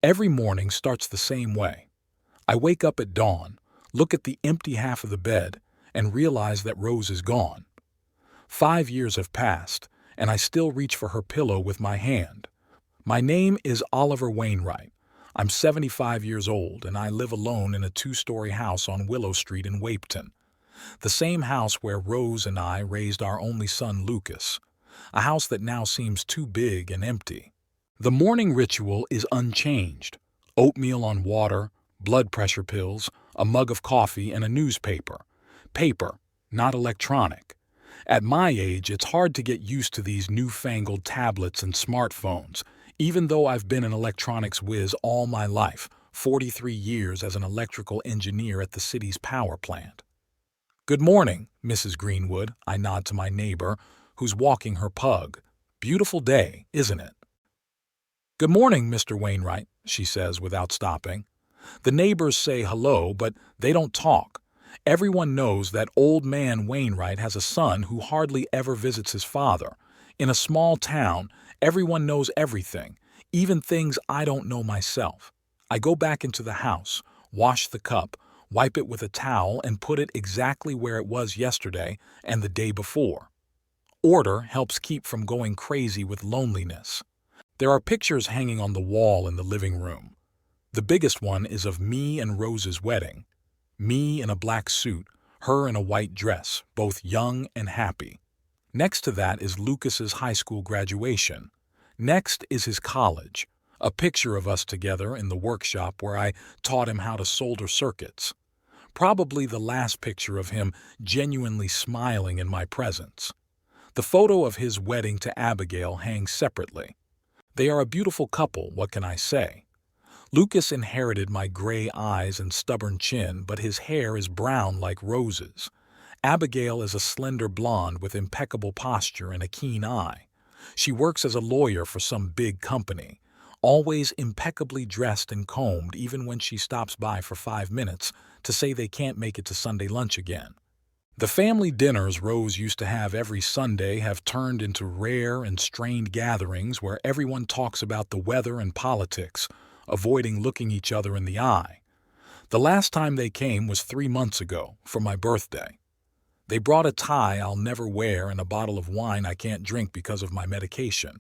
Every morning starts the same way. I wake up at dawn, look at the empty half of the bed, and realize that Rose is gone. 5 years have passed, and I still reach for her pillow with my hand. My name is Oliver Wainwright. I'm 75 years old, and I live alone in a two-story house on Willow Street in Wapeton. The same house where Rose and I raised our only son, Lucas. A house that now seems too big and empty. The morning ritual is unchanged. Oatmeal on water, blood pressure pills, a mug of coffee, and a newspaper. Paper, not electronic. At my age, it's hard to get used to these newfangled tablets and smartphones, even though I've been an electronics whiz all my life, 43 years as an electrical engineer at the city's power plant. "Good morning, Mrs. Greenwood," I nod to my neighbor, who's walking her pug. "Beautiful day, isn't it?" "Good morning, Mr. Wainwright," she says without stopping. The neighbors say hello, but they don't talk. Everyone knows that old man Wainwright has a son who hardly ever visits his father. In a small town, everyone knows everything, even things I don't know myself. I go back into the house, wash the cup, wipe it with a towel, and put it exactly where it was yesterday and the day before. Order helps keep from going crazy with loneliness. There are pictures hanging on the wall in the living room. The biggest one is of me and Rose's wedding. Me in a black suit, her in a white dress, both young and happy. Next to that is Lucas's high school graduation. Next is his college, a picture of us together in the workshop where I taught him how to solder circuits. Probably the last picture of him genuinely smiling in my presence. The photo of his wedding to Abigail hangs separately. They are a beautiful couple, what can I say? Lucas inherited my gray eyes and stubborn chin, but his hair is brown like Rose's. Abigail is a slender blonde with impeccable posture and a keen eye. She works as a lawyer for some big company, always impeccably dressed and combed even when she stops by for 5 minutes to say they can't make it to Sunday lunch again. The family dinners Rose used to have every Sunday have turned into rare and strained gatherings where everyone talks about the weather and politics, avoiding looking each other in the eye. The last time they came was 3 months ago, for my birthday. They brought a tie I'll never wear and a bottle of wine I can't drink because of my medication.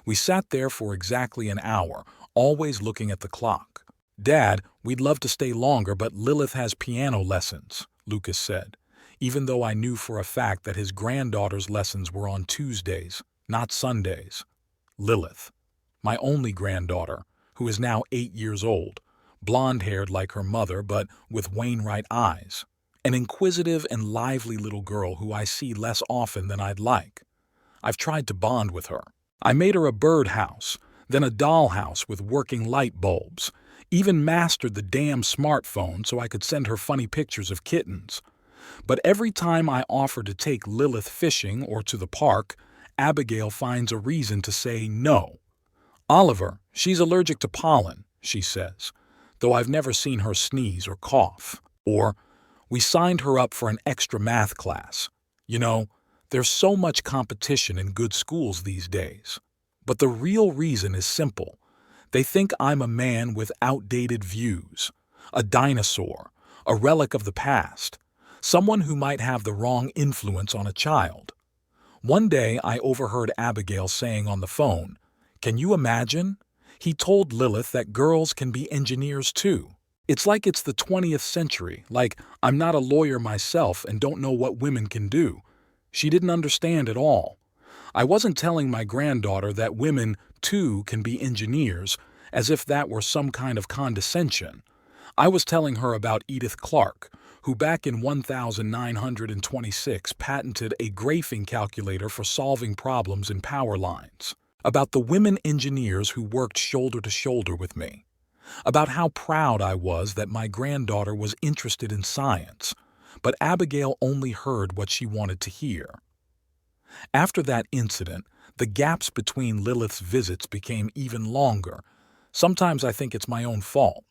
We sat there for exactly an hour, always looking at the clock. "Dad, we'd love to stay longer, but Lilith has piano lessons," Lucas said, even though I knew for a fact that his granddaughter's lessons were on Tuesdays, not Sundays. Lilith, my only granddaughter, who is now 8 years old, blonde-haired like her mother but with Wainwright eyes. An inquisitive and lively little girl who I see less often than I'd like. I've tried to bond with her. I made her a birdhouse, then a dollhouse with working light bulbs, even mastered the damn smartphone so I could send her funny pictures of kittens. But every time I offer to take Lilith fishing or to the park, Abigail finds a reason to say no. "Oliver, she's allergic to pollen," she says, though I've never seen her sneeze or cough. Or, "We signed her up for an extra math class. You know, there's so much competition in good schools these days." But the real reason is simple. They think I'm a man with outdated views, a dinosaur, a relic of the past, someone who might have the wrong influence on a child. One day I overheard Abigail saying on the phone, "Can you imagine? He told Lilith that girls can be engineers too." It's like it's the 20th century, like I'm not a lawyer myself and don't know what women can do. She didn't understand at all. I wasn't telling my granddaughter that women, too, can be engineers, as if that were some kind of condescension. I was telling her about Edith Clark, who back in 1926 patented a grafing calculator for solving problems in power lines. About the women engineers who worked shoulder to shoulder with me. About how proud I was that my granddaughter was interested in science, but Abigail only heard what she wanted to hear. After that incident, the gaps between Lilith's visits became even longer. Sometimes I think it's my own fault.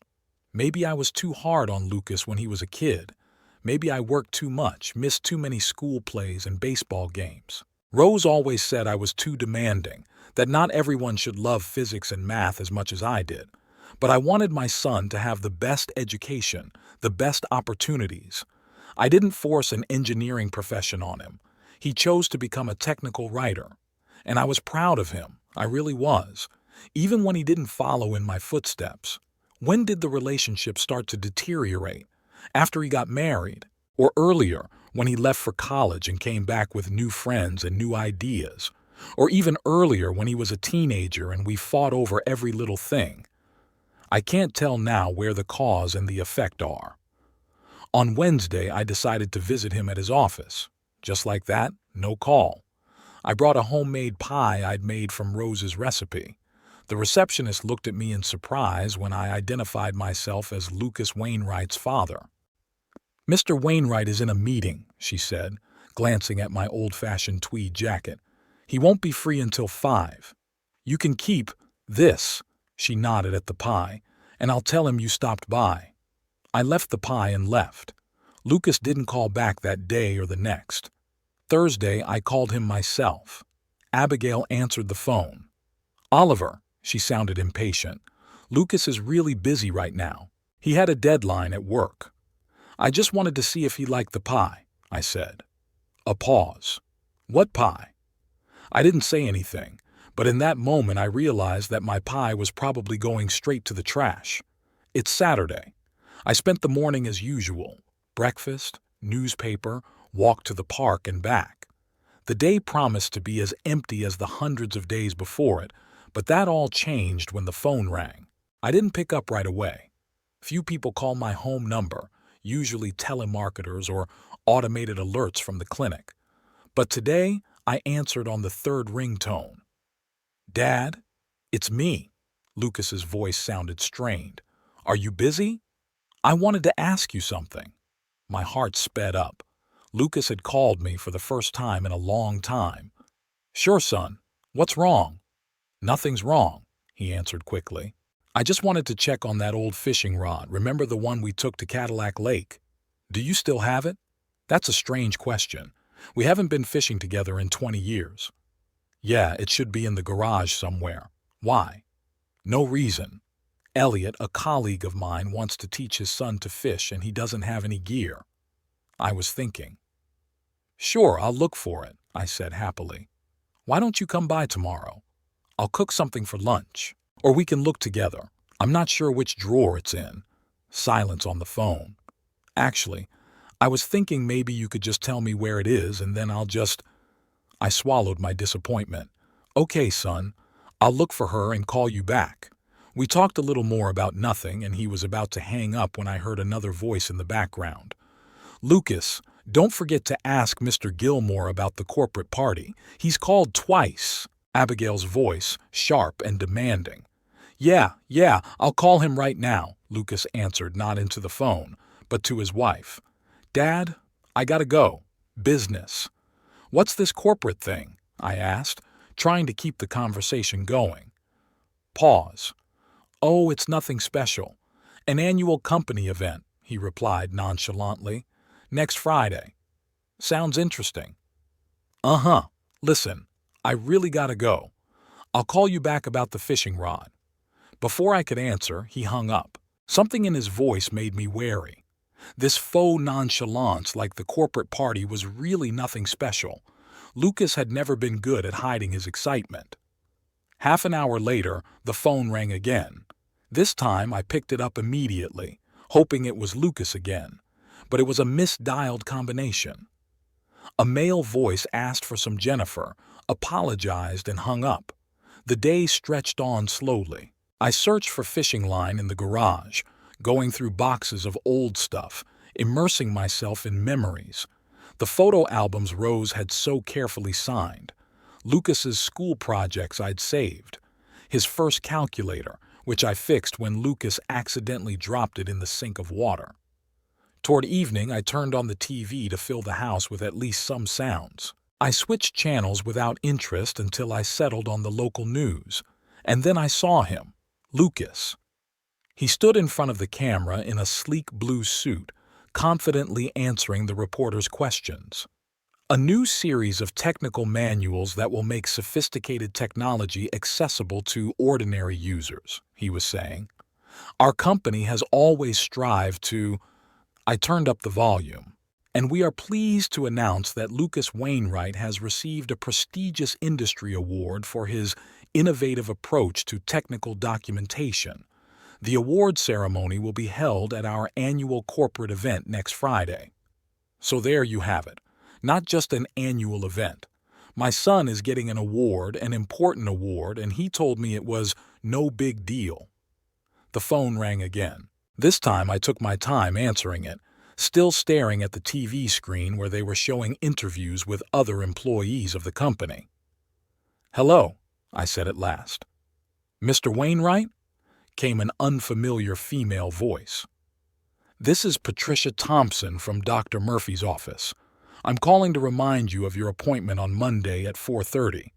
Maybe I was too hard on Lucas when he was a kid. Maybe I worked too much, missed too many school plays and baseball games. Rose always said I was too demanding, that not everyone should love physics and math as much as I did. But I wanted my son to have the best education, the best opportunities. I didn't force an engineering profession on him. He chose to become a technical writer. And I was proud of him. I really was. Even when he didn't follow in my footsteps. When did the relationship start to deteriorate? After he got married? Or earlier, when he left for college and came back with new friends and new ideas? Or even earlier when he was a teenager and we fought over every little thing? I can't tell now where the cause and the effect are. On Wednesday, I decided to visit him at his office. Just like that, no call. I brought a homemade pie I'd made from Rose's recipe. The receptionist looked at me in surprise when I identified myself as Lucas Wainwright's father. "Mr. Wainwright is in a meeting," she said, glancing at my old-fashioned tweed jacket. "He won't be free until 5. You can keep this," she nodded at the pie, "and I'll tell him you stopped by." I left the pie and left. Lucas didn't call back that day or the next. Thursday, I called him myself. Abigail answered the phone. "Oliver," she sounded impatient. "Lucas is really busy right now. He had a deadline at work." "I just wanted to see if he liked the pie," I said. A pause. "What pie?" I didn't say anything, but in that moment I realized that my pie was probably going straight to the trash. It's Saturday. I spent the morning as usual. Breakfast, newspaper, walk to the park and back. The day promised to be as empty as the hundreds of days before it, but that all changed when the phone rang. I didn't pick up right away. Few people call my home number, usually telemarketers or automated alerts from the clinic. But today, I answered on the third ringtone. "Dad, it's me." Lucas's voice sounded strained. "Are you busy? I wanted to ask you something." My heart sped up. Lucas had called me for the first time in a long time. "Sure, son. What's wrong?" "Nothing's wrong," he answered quickly. "I just wanted to check on that old fishing rod. Remember the one we took to Cadillac Lake? Do you still have it?" "That's a strange question. We haven't been fishing together in 20 years. "Yeah, it should be in the garage somewhere." "Why?" "No reason. Elliot, a colleague of mine, wants to teach his son to fish and he doesn't have any gear." I was thinking. "Sure, I'll look for it," I said happily. "Why don't you come by tomorrow? I'll cook something for lunch. Or we can look together. I'm not sure which drawer it's in." Silence on the phone. "Actually, I was thinking maybe you could just tell me where it is and then I swallowed my disappointment. "Okay, son. I'll look for her and call you back." We talked a little more about nothing, and he was about to hang up when I heard another voice in the background. "Lucas, don't forget to ask Mr. Gilmore about the corporate party. He's called twice." Abigail's voice, sharp and demanding. Yeah, I'll call him right now," Lucas answered, not into the phone, but to his wife. "Dad, I gotta go. Business." "What's this corporate thing?" I asked, trying to keep the conversation going. Pause. "Oh, it's nothing special. An annual company event," he replied nonchalantly. "Next Friday." "Sounds interesting." "Uh-huh. Listen, I really gotta go. I'll call you back about the fishing rod." Before I could answer, he hung up. Something in his voice made me wary. This faux nonchalance like the corporate party was really nothing special. Lucas had never been good at hiding his excitement. Half an hour later, the phone rang again. This time I picked it up immediately, hoping it was Lucas again, but it was a misdialed combination. A male voice asked for some Jennifer, apologized, and hung up. The day stretched on slowly. I searched for fishing line in the garage, going through boxes of old stuff, immersing myself in memories. The photo albums Rose had so carefully signed. Lucas's school projects I'd saved. His first calculator, which I fixed when Lucas accidentally dropped it in the sink of water. Toward evening, I turned on the TV to fill the house with at least some sounds. I switched channels without interest until I settled on the local news. And then I saw him, Lucas. He stood in front of the camera in a sleek blue suit, confidently answering the reporter's questions. "A new series of technical manuals that will make sophisticated technology accessible to ordinary users," he was saying. Our company has always strived to. I turned up the volume. And we are pleased to announce that Lucas Wainwright has received a prestigious industry award for his innovative approach to technical documentation. The award ceremony will be held at our annual corporate event next Friday. So there you have it. Not just an annual event. My son is getting an award, an important award, and he told me it was no big deal. The phone rang again. This time I took my time answering it, still staring at the TV screen where they were showing interviews with other employees of the company. "Hello," I said at last. "Mr. Wainwright?" came an unfamiliar female voice. "This is Patricia Thompson from Dr. Murphy's office. I'm calling to remind you of your appointment on Monday at 4:30.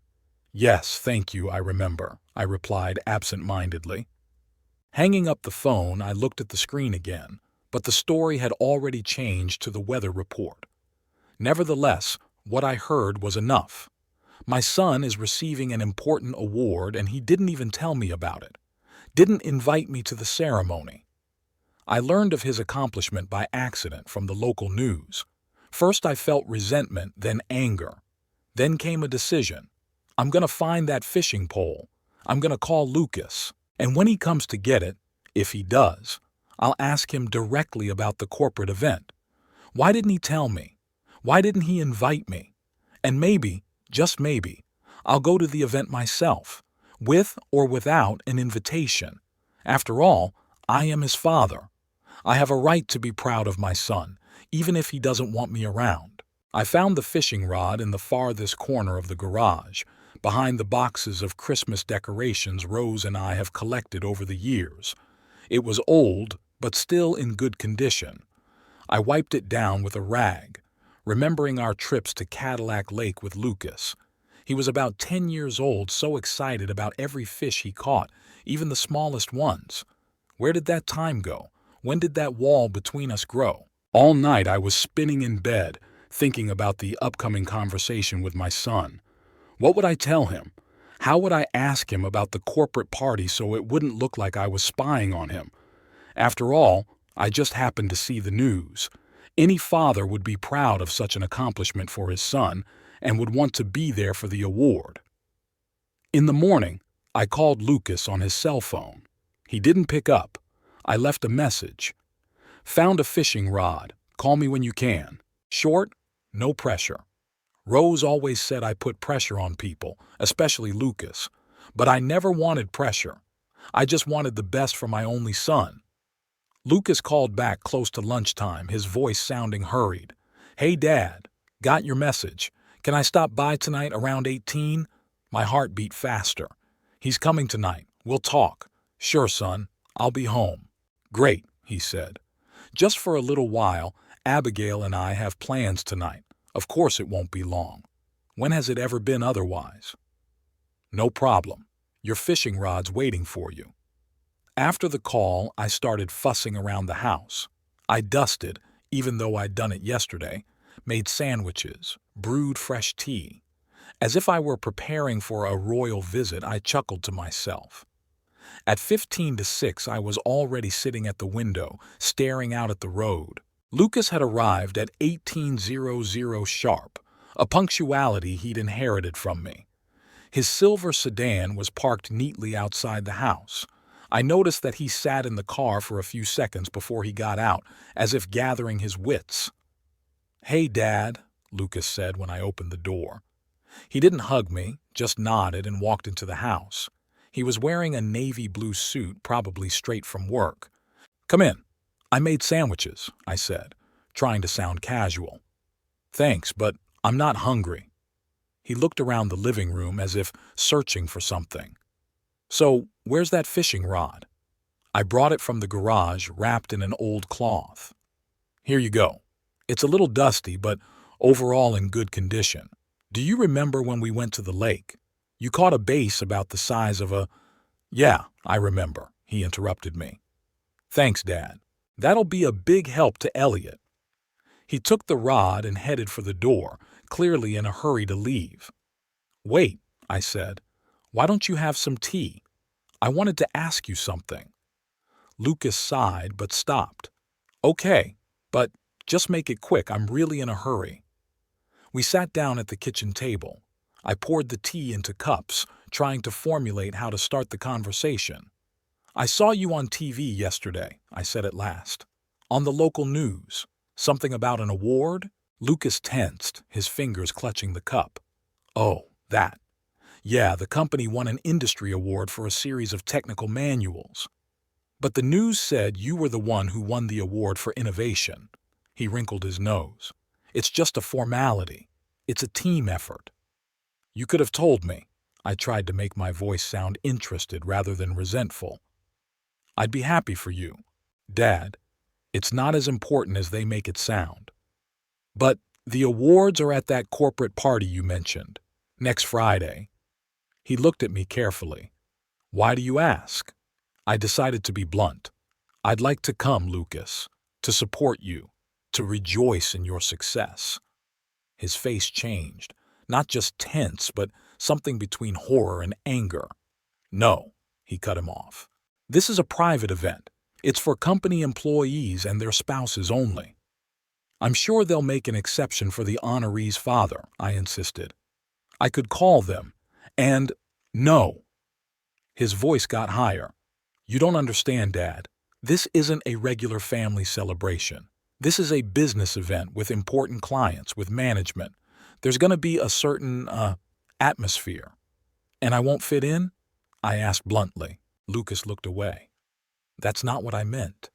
"Yes, thank you, I remember," I replied absent-mindedly. Hanging up the phone, I looked at the screen again, but the story had already changed to the weather report. Nevertheless, what I heard was enough. My son is receiving an important award and he didn't even tell me about it. Didn't invite me to the ceremony. I learned of his accomplishment by accident from the local news. First I felt resentment, then anger. Then came a decision. I'm going to find that fishing pole. I'm going to call Lucas. And when he comes to get it, if he does, I'll ask him directly about the corporate event. Why didn't he tell me? Why didn't he invite me? And maybe, just maybe, I'll go to the event myself, with or without an invitation. After all, I am his father. I have a right to be proud of my son, even if he doesn't want me around. I found the fishing rod in the farthest corner of the garage, behind the boxes of Christmas decorations Rose and I have collected over the years. It was old, but still in good condition. I wiped it down with a rag, remembering our trips to Cadillac Lake with Lucas. He was about 10 years old, so excited about every fish he caught, even the smallest ones. Where did that time go? When did that wall between us grow? All night I was spinning in bed, thinking about the upcoming conversation with my son. What would I tell him? How would I ask him about the corporate party so it wouldn't look like I was spying on him? After all, I just happened to see the news. Any father would be proud of such an accomplishment for his son and would want to be there for the award. In the morning, I called Lucas on his cell phone. He didn't pick up. I left a message. "Found a fishing rod. Call me when you can. Short, no pressure." Rose always said I put pressure on people, especially Lucas. But I never wanted pressure. I just wanted the best for my only son. Lucas called back close to lunchtime, his voice sounding hurried. "Hey, Dad, got your message. Can I stop by tonight around 18? My heart beat faster. "He's coming tonight. We'll talk." "Sure, son. I'll be home." "Great," he said. "Just for a little while, Abigail and I have plans tonight. Of course it won't be long. When has it ever been otherwise?" "No problem. Your fishing rod's waiting for you." After the call, I started fussing around the house. I dusted, even though I'd done it yesterday, made sandwiches, brewed fresh tea. As if I were preparing for a royal visit, I chuckled to myself. At 15 to 6, I was already sitting at the window, staring out at the road. Lucas had arrived at 18:00 sharp, a punctuality he'd inherited from me. His silver sedan was parked neatly outside the house. I noticed that he sat in the car for a few seconds before he got out, as if gathering his wits. "Hey, Dad," Lucas said when I opened the door. He didn't hug me, just nodded and walked into the house. He was wearing a navy blue suit, probably straight from work. "Come in. I made sandwiches," I said, trying to sound casual. "Thanks, but I'm not hungry." He looked around the living room as if searching for something. "So, where's that fishing rod?" I brought it from the garage, wrapped in an old cloth. "Here you go. It's a little dusty, but overall in good condition. Do you remember when we went to the lake? You caught a bass about the size of a—" "Yeah, I remember," he interrupted me. "Thanks, Dad. That'll be a big help to Elliot." He took the rod and headed for the door, clearly in a hurry to leave. "Wait," I said. "Why don't you have some tea? I wanted to ask you something." Lucas sighed but stopped. Okay, but just make it quick, I'm really in a hurry. We sat down at the kitchen table. I poured the tea into cups, trying to formulate how to start the conversation. I saw you on TV yesterday, I said at last. On the local news. Something about an award? Lucas tensed, his fingers clutching the cup. Oh, that. Yeah, the company won an industry award for a series of technical manuals. But the news said you were the one who won the award for innovation. He wrinkled his nose. It's just a formality. It's a team effort. You could have told me. I tried to make my voice sound interested rather than resentful. I'd be happy for you. Dad, it's not as important as they make it sound. But the awards are at that corporate party you mentioned, next Friday. He looked at me carefully. Why do you ask? I decided to be blunt. I'd like to come, Lucas, to support you, to rejoice in your success. His face changed, not just tense, but something between horror and anger. No, he cut him off. This is a private event. It's for company employees and their spouses only. I'm sure they'll make an exception for the honoree's father, I insisted. I could call them, and no. His voice got higher. You don't understand, Dad. This isn't a regular family celebration. This is a business event with important clients, with management. There's going to be a certain, atmosphere. And I won't fit in? I asked bluntly. Lucas looked away. That's not what I meant.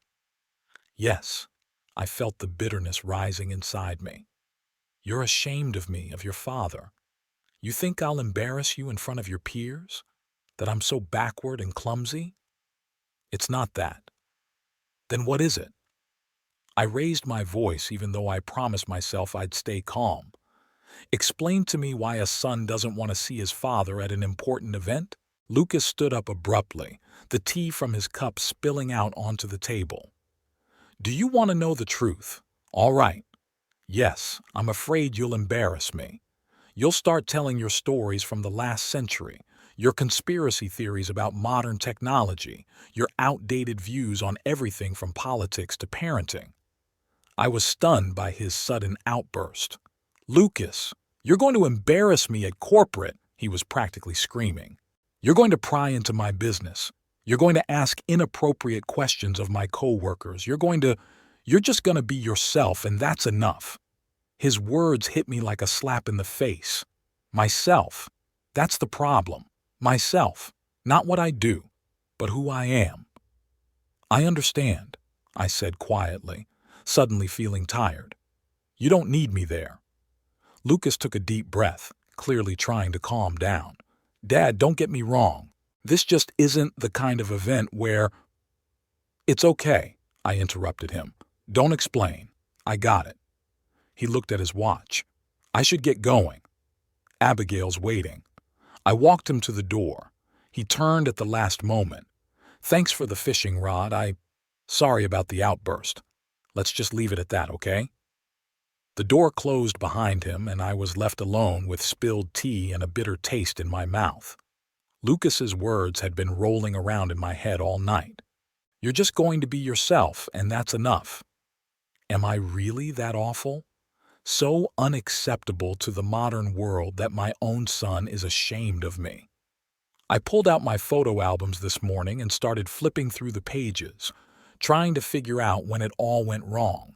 Yes, I felt the bitterness rising inside me. You're ashamed of me, of your father. You think I'll embarrass you in front of your peers? That I'm so backward and clumsy? It's not that. Then what is it? I raised my voice even though I promised myself I'd stay calm. Explain to me why a son doesn't want to see his father at an important event? Lucas stood up abruptly, the tea from his cup spilling out onto the table. Do you want to know the truth? All right. Yes, I'm afraid you'll embarrass me. You'll start telling your stories from the last century, your conspiracy theories about modern technology, your outdated views on everything from politics to parenting. I was stunned by his sudden outburst. Lucas, you're going to embarrass me at corporate, he was practically screaming. You're going to pry into my business. You're going to ask inappropriate questions of my coworkers. You're just going to be yourself, and that's enough. His words hit me like a slap in the face. Myself. That's the problem. Myself. Not what I do, but who I am. I understand, I said quietly, suddenly feeling tired. You don't need me there. Lucas took a deep breath, clearly trying to calm down. Dad, don't get me wrong. This just isn't the kind of event where... It's okay, I interrupted him. Don't explain. I got it. He looked at his watch. I should get going. Abigail's waiting. I walked him to the door. He turned at the last moment. Thanks for the fishing rod. Sorry about the outburst. Let's just leave it at that, okay? The door closed behind him, and I was left alone with spilled tea and a bitter taste in my mouth. Lucas's words had been rolling around in my head all night. You're just going to be yourself, and that's enough. Am I really that awful? So unacceptable to the modern world that my own son is ashamed of me. I pulled out my photo albums this morning and started flipping through the pages, trying to figure out when it all went wrong.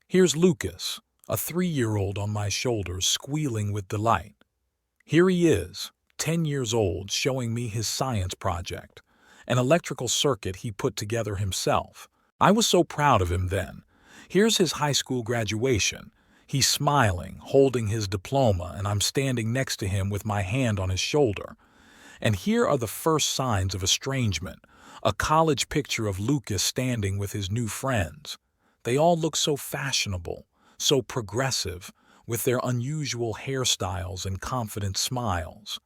Here's Lucas, a 3-year-old on my shoulders, squealing with delight. Here he is, 10 years old, showing me his science project, an electrical circuit he put together himself. I was so proud of him then. Here's his high school graduation. He's smiling, holding his diploma, and I'm standing next to him with my hand on his shoulder. And here are the first signs of estrangement, a college picture of Lucas standing with his new friends. They all look so fashionable, so progressive, with their unusual hairstyles and confident smiles.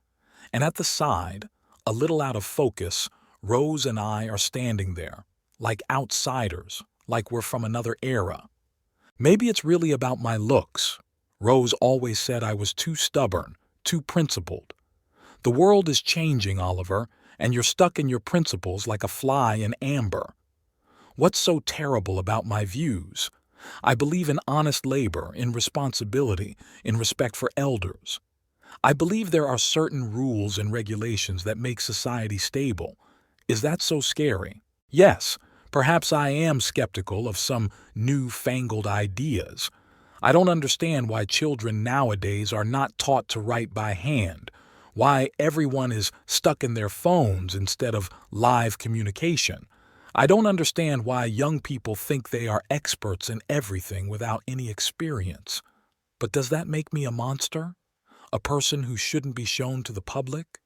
And at the side, a little out of focus, Rose and I are standing there, like outsiders, like we're from another era. Maybe it's really about my looks. Rose always said I was too stubborn, too principled. The world is changing, Oliver, and you're stuck in your principles like a fly in amber. What's so terrible about my views? I believe in honest labor, in responsibility, in respect for elders. I believe there are certain rules and regulations that make society stable. Is that so scary? Yes, perhaps I am skeptical of some new-fangled ideas. I don't understand why children nowadays are not taught to write by hand, why everyone is stuck in their phones instead of live communication. I don't understand why young people think they are experts in everything without any experience. But does that make me a monster? A person who shouldn't be shown to the public?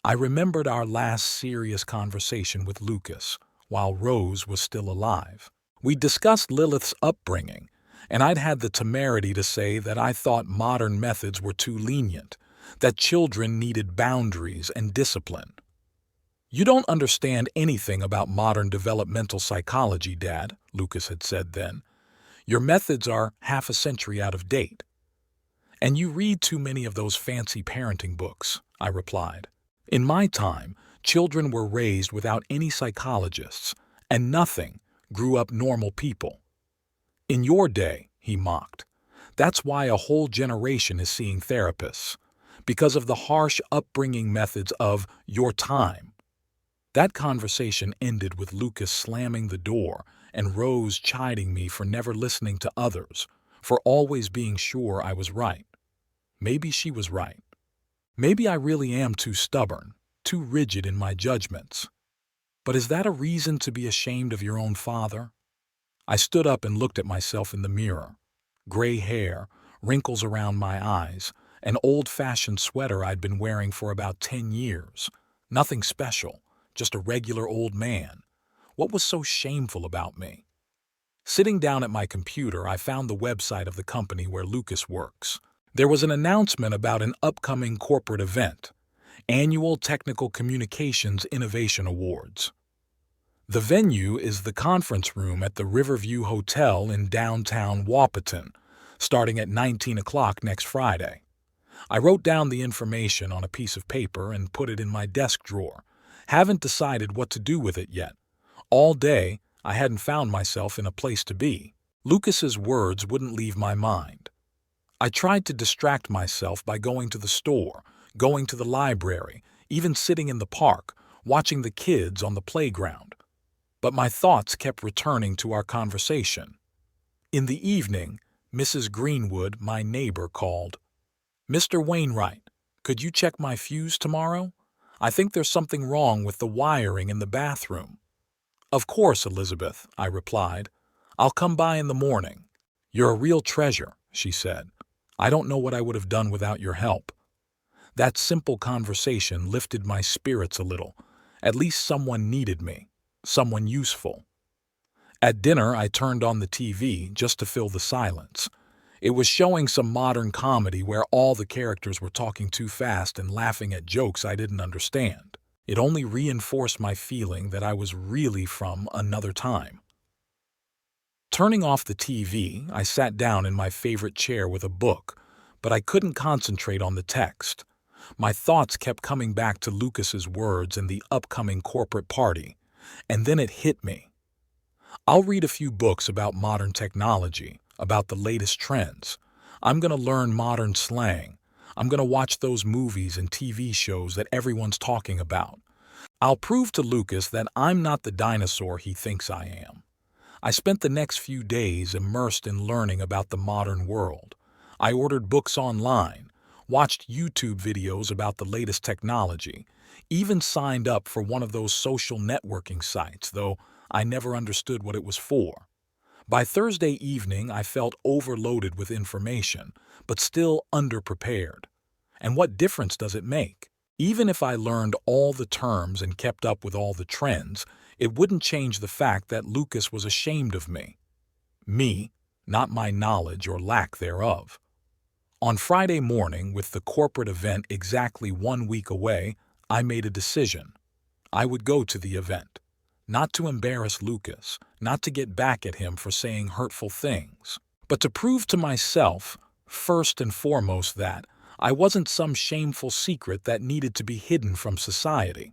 I remembered our last serious conversation with Lucas while Rose was still alive. We discussed Lilith's upbringing, and I'd had the temerity to say that I thought modern methods were too lenient, that children needed boundaries and discipline. "You don't understand anything about modern developmental psychology, Dad," Lucas had said then. "Your methods are half a century out of date." "And you read too many of those fancy parenting books," I replied. "In my time, children were raised without any psychologists, and nothing grew up normal people." "In your day," he mocked. "That's why a whole generation is seeing therapists, because of the harsh upbringing methods of your time." That conversation ended with Lucas slamming the door and Rose chiding me for never listening to others, for always being sure I was right. Maybe she was right. Maybe I really am too stubborn, too rigid in my judgments. But is that a reason to be ashamed of your own father? I stood up and looked at myself in the mirror. Gray hair, wrinkles around my eyes, an old-fashioned sweater I'd been wearing for about 10 years. Nothing special, just a regular old man. What was so shameful about me? Sitting down at my computer, I found the website of the company where Lucas works. There was an announcement about an upcoming corporate event, Annual Technical Communications Innovation Awards. The venue is the conference room at the Riverview Hotel in downtown Wahpeton, starting at 19 o'clock next Friday. I wrote down the information on a piece of paper and put it in my desk drawer. Haven't decided what to do with it yet. All day, I hadn't found myself in a place to be. Lucas's words wouldn't leave my mind. I tried to distract myself by going to the store, going to the library, even sitting in the park, watching the kids on the playground. But my thoughts kept returning to our conversation. In the evening, Mrs. Greenwood, my neighbor, called. "Mr. Wainwright, could you check my fuse tomorrow? I think there's something wrong with the wiring in the bathroom." "Of course, Elizabeth," I replied. "I'll come by in the morning." "You're a real treasure," she said. "I don't know what I would have done without your help." That simple conversation lifted my spirits a little. At least someone needed me, someone useful. At dinner, I turned on the TV just to fill the silence. It was showing some modern comedy where all the characters were talking too fast and laughing at jokes I didn't understand. It only reinforced my feeling that I was really from another time. Turning off the TV, I sat down in my favorite chair with a book, but I couldn't concentrate on the text. My thoughts kept coming back to Lucas's words and the upcoming corporate party, and then it hit me. I'll read a few books about modern technology, about the latest trends. I'm going to learn modern slang. I'm going to watch those movies and TV shows that everyone's talking about. I'll prove to Lucas that I'm not the dinosaur he thinks I am. I spent the next few days immersed in learning about the modern world. I ordered books online, watched YouTube videos about the latest technology, even signed up for one of those social networking sites, though I never understood what it was for. By Thursday evening, I felt overloaded with information, but still underprepared. And what difference does it make? Even if I learned all the terms and kept up with all the trends, it wouldn't change the fact that Lucas was ashamed of me. Me, not my knowledge or lack thereof. On Friday morning, with the corporate event exactly 1 week away, I made a decision. I would go to the event. Not to embarrass Lucas, not to get back at him for saying hurtful things, but to prove to myself, first and foremost, that I wasn't some shameful secret that needed to be hidden from society.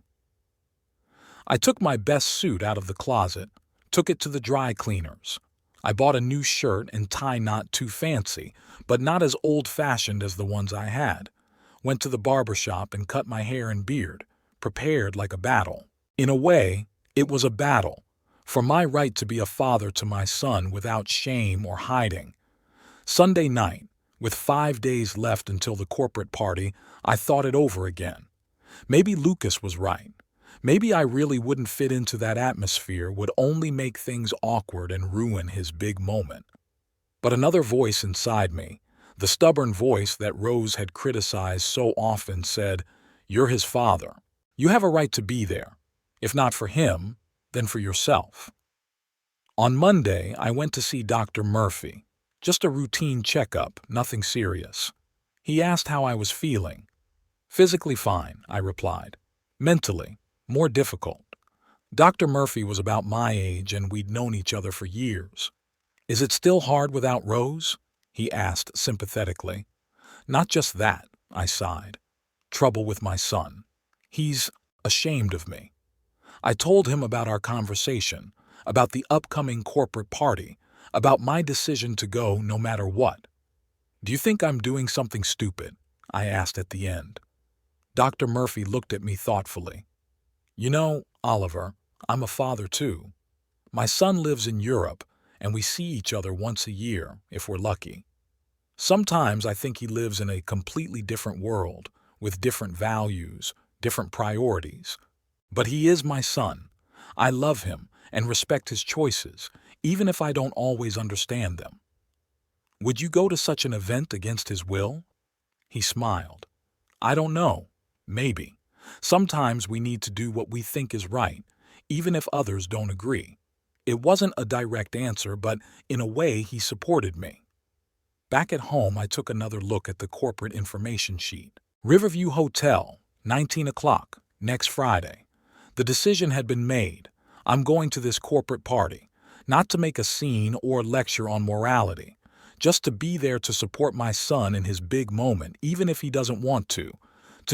I took my best suit out of the closet, Took it to the dry cleaners. I bought a new shirt and tie not too fancy, but not as old-fashioned as the ones I had. Went to the barber shop and cut my hair and beard, prepared like a battle. In a way, it was a battle, for my right to be a father to my son without shame or hiding. Sunday night, with 5 days left until the corporate party, I thought it over again. Maybe Lucas was right. Maybe I really wouldn't fit into that atmosphere, would only make things awkward and ruin his big moment. But another voice inside me, the stubborn voice that Rose had criticized so often, said, "You're his father. You have a right to be there. If not for him, then for yourself." On Monday, I went to see Dr. Murphy. Just a routine checkup, nothing serious. He asked how I was feeling. "Physically fine," I replied. "Mentally, more difficult." Dr. Murphy was about my age and we'd known each other for years. "Is it still hard without Rose?" he asked sympathetically. "Not just that," I sighed. "Trouble with my son. He's ashamed of me." I told him about our conversation, about the upcoming corporate party, about my decision to go no matter what. "Do you think I'm doing something stupid?" I asked at the end. Dr. Murphy looked at me thoughtfully. "You know, Oliver, I'm a father too. My son lives in Europe, and we see each other once a year, if we're lucky. Sometimes I think he lives in a completely different world, with different values, different priorities. But he is my son. I love him and respect his choices, even if I don't always understand them." "Would you go to such an event against his will?" He smiled. "I don't know. Maybe. Sometimes we need to do what we think is right, even if others don't agree." It wasn't a direct answer, but in a way he supported me. Back at home, I took another look at the corporate information sheet. Riverview Hotel, 19 o'clock, next Friday. The decision had been made. I'm going to this corporate party, not to make a scene or lecture on morality, just to be there to support my son in his big moment, even if he doesn't want to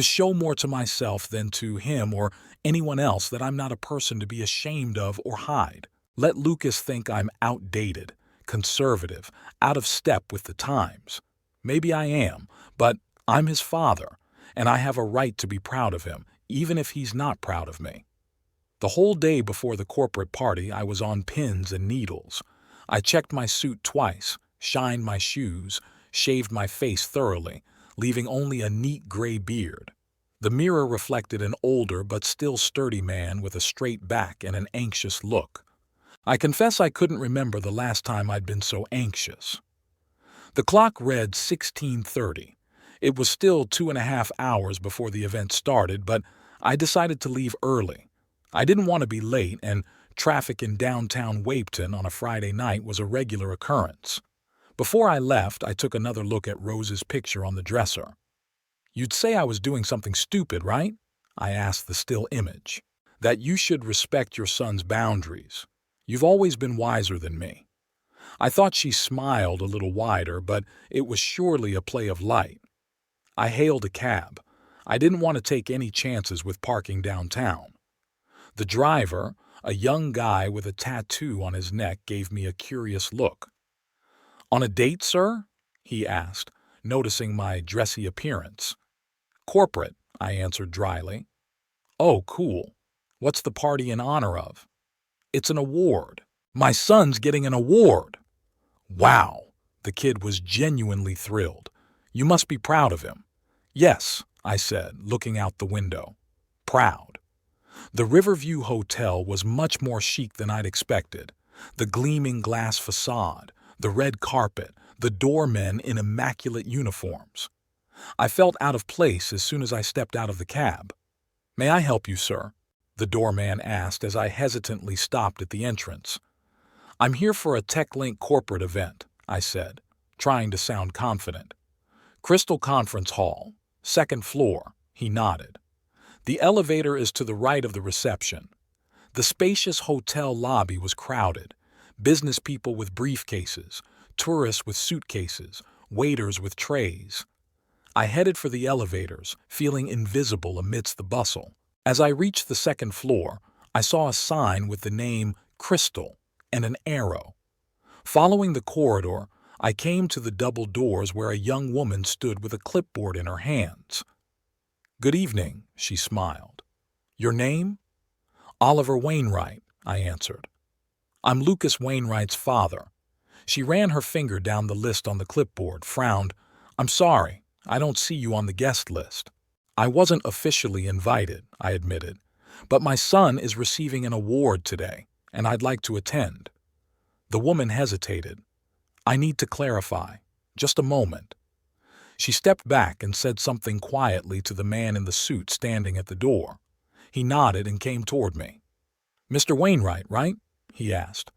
show more to myself than to him or anyone else that I'm not a person to be ashamed of or hide. Let Lucas think I'm outdated, conservative, out of step with the times. Maybe I am, but I'm his father, and I have a right to be proud of him, even if he's not proud of me. The whole day before the corporate party, I was on pins and needles. I checked my suit twice, shined my shoes, shaved my face thoroughly, leaving only a neat gray beard. The mirror reflected an older but still sturdy man with a straight back and an anxious look. I confess I couldn't remember the last time I'd been so anxious. The clock read 16:30. It was still 2.5 hours before the event started, but I decided to leave early. I didn't want to be late, and traffic in downtown Wapeton on a Friday night was a regular occurrence. Before I left, I took another look at Rose's picture on the dresser. "You'd say I was doing something stupid, right?" I asked the still image. "That you should respect your son's boundaries. You've always been wiser than me." I thought she smiled a little wider, but it was surely a play of light. I hailed a cab. I didn't want to take any chances with parking downtown. The driver, a young guy with a tattoo on his neck, gave me a curious look. "On a date, sir?" he asked, noticing my dressy appearance. "Corporate," I answered dryly. "Oh, cool. What's the party in honor of?" "It's an award. My son's getting an award." "Wow!" The kid was genuinely thrilled. "You must be proud of him." "Yes," I said, looking out the window. "Proud." The Riverview Hotel was much more chic than I'd expected. The gleaming glass facade, the red carpet, the doormen in immaculate uniforms. I felt out of place as soon as I stepped out of the cab. "May I help you, sir?" the doorman asked as I hesitantly stopped at the entrance. "I'm here for a TechLink corporate event," I said, trying to sound confident. "Crystal Conference Hall, 2nd floor," he nodded. "The elevator is to the right of the reception." The spacious hotel lobby was crowded. Business people with briefcases, tourists with suitcases, waiters with trays. I headed for the elevators, feeling invisible amidst the bustle. As I reached the 2nd floor, I saw a sign with the name Crystal and an arrow. Following the corridor, I came to the double doors where a young woman stood with a clipboard in her hands. "Good evening," she smiled. "Your name?" "Oliver Wainwright," I answered. "I'm Lucas Wainwright's father." She ran her finger down the list on the clipboard, frowned. "I'm sorry, I don't see you on the guest list." "I wasn't officially invited," I admitted, "but my son is receiving an award today, and I'd like to attend." The woman hesitated. "I need to clarify. Just a moment." She stepped back and said something quietly to the man in the suit standing at the door. He nodded and came toward me. "Mr. Wainwright, right?" he asked.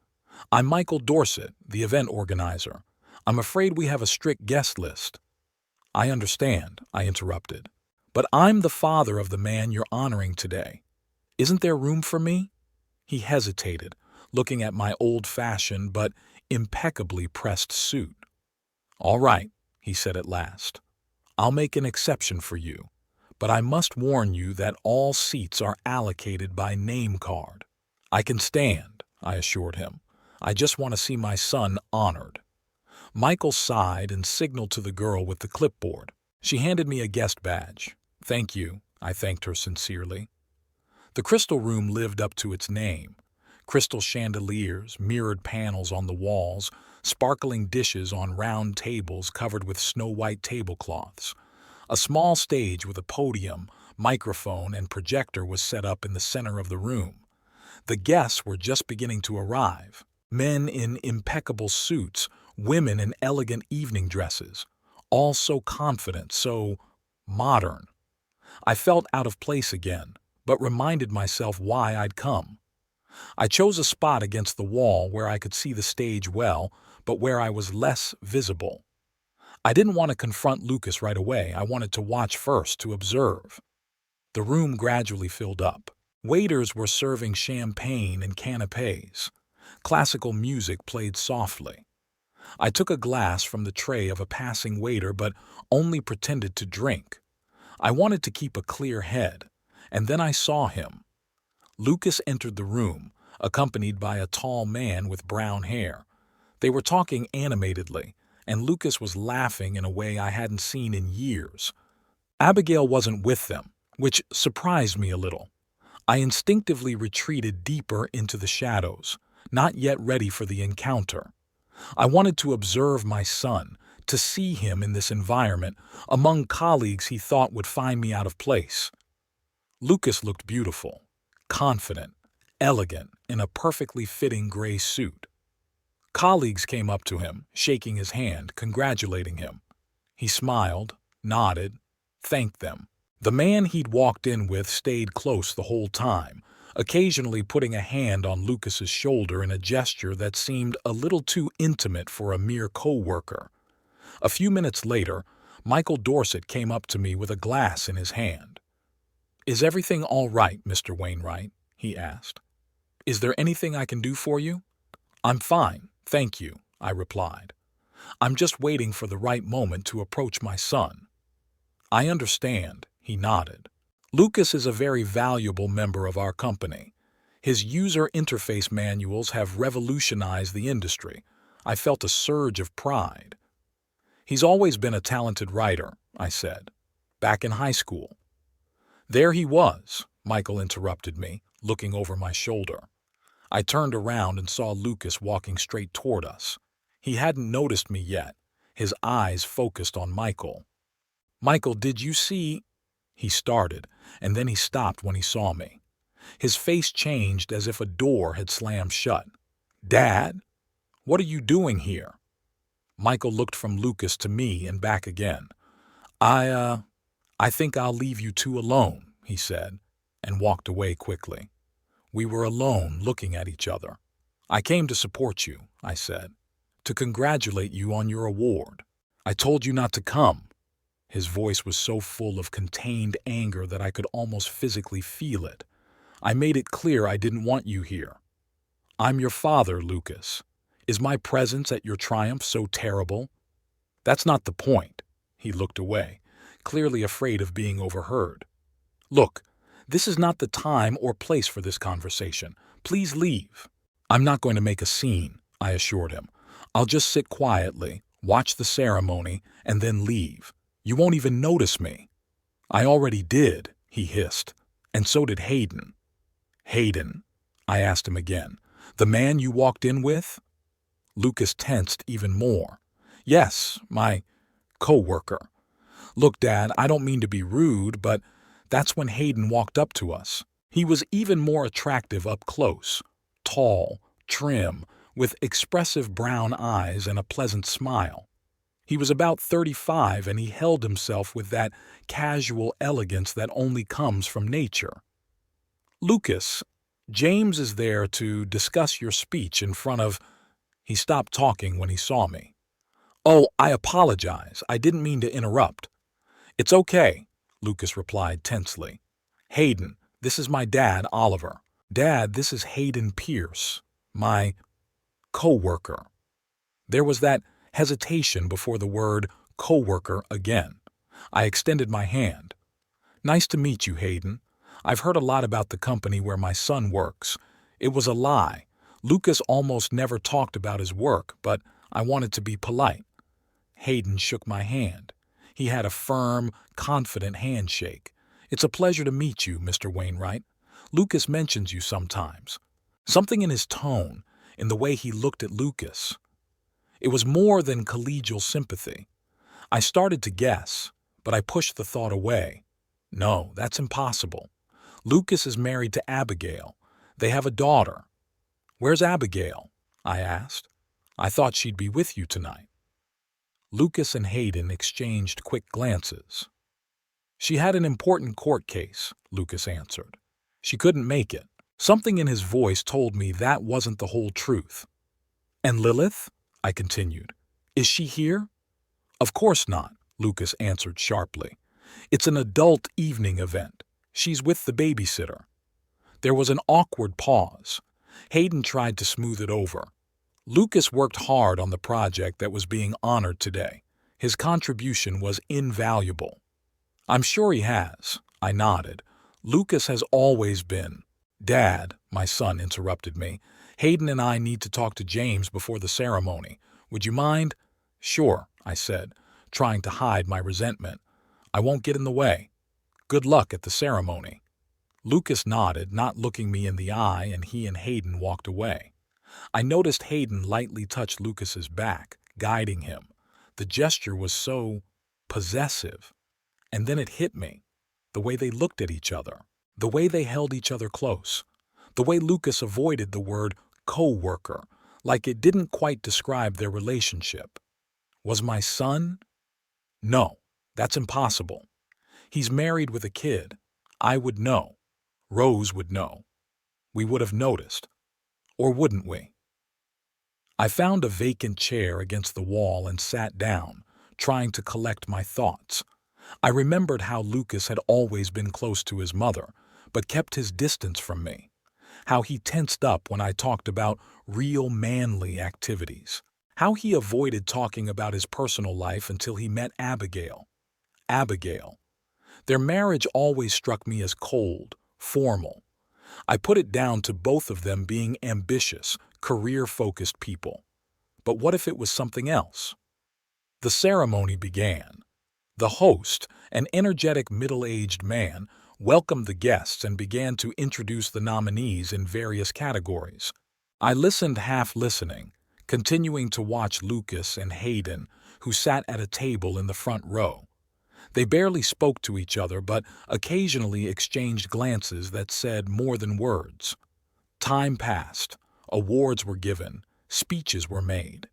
"I'm Michael Dorset, the event organizer. I'm afraid we have a strict guest list." "I understand," I interrupted. "But I'm the father of the man you're honoring today. Isn't there room for me?" He hesitated, looking at my old-fashioned but impeccably pressed suit. "All right," he said at last. "I'll make an exception for you, but I must warn you that all seats are allocated by name card." "I can stand," I assured him. "I just want to see my son honored." Michael sighed and signaled to the girl with the clipboard. She handed me a guest badge. "Thank you," I thanked her sincerely. The crystal room lived up to its name. Crystal chandeliers, mirrored panels on the walls, sparkling dishes on round tables covered with snow-white tablecloths. A small stage with a podium, microphone, and projector was set up in the center of the room. The guests were just beginning to arrive. Men in impeccable suits, women in elegant evening dresses, all so confident, so modern. I felt out of place again, but reminded myself why I'd come. I chose a spot against the wall where I could see the stage well, but where I was less visible. I didn't want to confront Lucas right away. I wanted to watch first, to observe. The room gradually filled up. Waiters were serving champagne and canapés. Classical music played softly. I took a glass from the tray of a passing waiter, but only pretended to drink. I wanted to keep a clear head, and then I saw him. Lucas entered the room, accompanied by a tall man with brown hair. They were talking animatedly, and Lucas was laughing in a way I hadn't seen in years. Abigail wasn't with them, which surprised me a little. I instinctively retreated deeper into the shadows, not yet ready for the encounter. I wanted to observe my son, to see him in this environment, among colleagues he thought would find me out of place. Lucas looked beautiful, confident, elegant, in a perfectly fitting gray suit. Colleagues came up to him, shaking his hand, congratulating him. He smiled, nodded, thanked them. The man he'd walked in with stayed close the whole time, occasionally putting a hand on Lucas's shoulder in a gesture that seemed a little too intimate for a mere co-worker. A few minutes later, Michael Dorset came up to me with a glass in his hand. "Is everything all right, Mr. Wainwright?" he asked. "Is there anything I can do for you?" "I'm fine, thank you," I replied. "I'm just waiting for the right moment to approach my son." "I understand," he nodded. "Lucas is a very valuable member of our company. His user interface manuals have revolutionized the industry." I felt a surge of pride. "He's always been a talented writer," I said, "back in high school." "There he was," Michael interrupted me, looking over my shoulder. I turned around and saw Lucas walking straight toward us. He hadn't noticed me yet, his eyes focused on Michael. "Michael, did you see—" He started, and then he stopped when he saw me. His face changed as if a door had slammed shut. "Dad? What are you doing here?" Michael looked from Lucas to me and back again. I think I'll leave you two alone," he said, and walked away quickly. We were alone, looking at each other. "I came to support you," I said, "to congratulate you on your award." "I told you not to come." His voice was so full of contained anger that I could almost physically feel it. "I made it clear I didn't want you here." "I'm your father, Lucas. Is my presence at your triumph so terrible?" "That's not the point." He looked away, clearly afraid of being overheard. "Look, this is not the time or place for this conversation. Please leave." I'm not going to make a scene, I assured him. I'll just sit quietly, watch the ceremony, and then leave. You won't even notice me. I already did, he hissed. And so did Hayden. Hayden? I asked him again. The man you walked in with? Lucas tensed even more. Yes, my co-worker. Look, Dad, I don't mean to be rude, but that's when Hayden walked up to us. He was even more attractive up close. Tall, trim, with expressive brown eyes and a pleasant smile. He was about 35 and he held himself with that casual elegance that only comes from nature. Lucas, James is there to discuss your speech in front of... He stopped talking when he saw me. Oh, I apologize. I didn't mean to interrupt. It's okay, Lucas replied tensely. Hayden, this is my dad, Oliver. Dad, this is Hayden Pierce, my co-worker. There was that hesitation before the word co-worker again. I extended my hand. Nice to meet you, Hayden. I've heard a lot about the company where my son works. It was a lie. Lucas almost never talked about his work, but I wanted to be polite. Hayden shook my hand. He had a firm, confident handshake. It's a pleasure to meet you, Mr. Wainwright. Lucas mentions you sometimes. Something in his tone, in the way he looked at Lucas. It was more than collegial sympathy. I started to guess, but I pushed the thought away. No, that's impossible. Lucas is married to Abigail. They have a daughter. Where's Abigail? I asked. I thought she'd be with you tonight. Lucas and Hayden exchanged quick glances. She had an important court case, Lucas answered. She couldn't make it. Something in his voice told me that wasn't the whole truth. And Lilith? I continued. Is she here? Of course not, Lucas answered sharply. It's an adult evening event. She's with the babysitter. There was an awkward pause. Hayden tried to smooth it over. Lucas worked hard on the project that was being honored today. His contribution was invaluable. I'm sure he has, I nodded. Lucas has always been. Dad, my son interrupted me. Hayden and I need to talk to James before the ceremony. Would you mind? Sure, I said, trying to hide my resentment. I won't get in the way. Good luck at the ceremony. Lucas nodded, not looking me in the eye, and he and Hayden walked away. I noticed Hayden lightly touch Lucas's back, guiding him. The gesture was so possessive. And then it hit me. The way they looked at each other. The way they held each other close. The way Lucas avoided the word co-worker, like it didn't quite describe their relationship. Was my son? No, that's impossible. He's married with a kid. I would know. Rose would know. We would have noticed. Or wouldn't we? I found a vacant chair against the wall and sat down, trying to collect my thoughts. I remembered how Lucas had always been close to his mother, but kept his distance from me. How he tensed up when I talked about real manly activities. How he avoided talking about his personal life until he met Abigail. Abigail. Their marriage always struck me as cold, formal. I put it down to both of them being ambitious, career-focused people. But what if it was something else? The ceremony began. The host, an energetic middle-aged man, welcomed the guests and began to introduce the nominees in various categories. I listened half listening, continuing to watch Lucas and Hayden, who sat at a table in the front row. They barely spoke to each other, but occasionally exchanged glances that said more than words. Time passed. Awards were given. Speeches were made.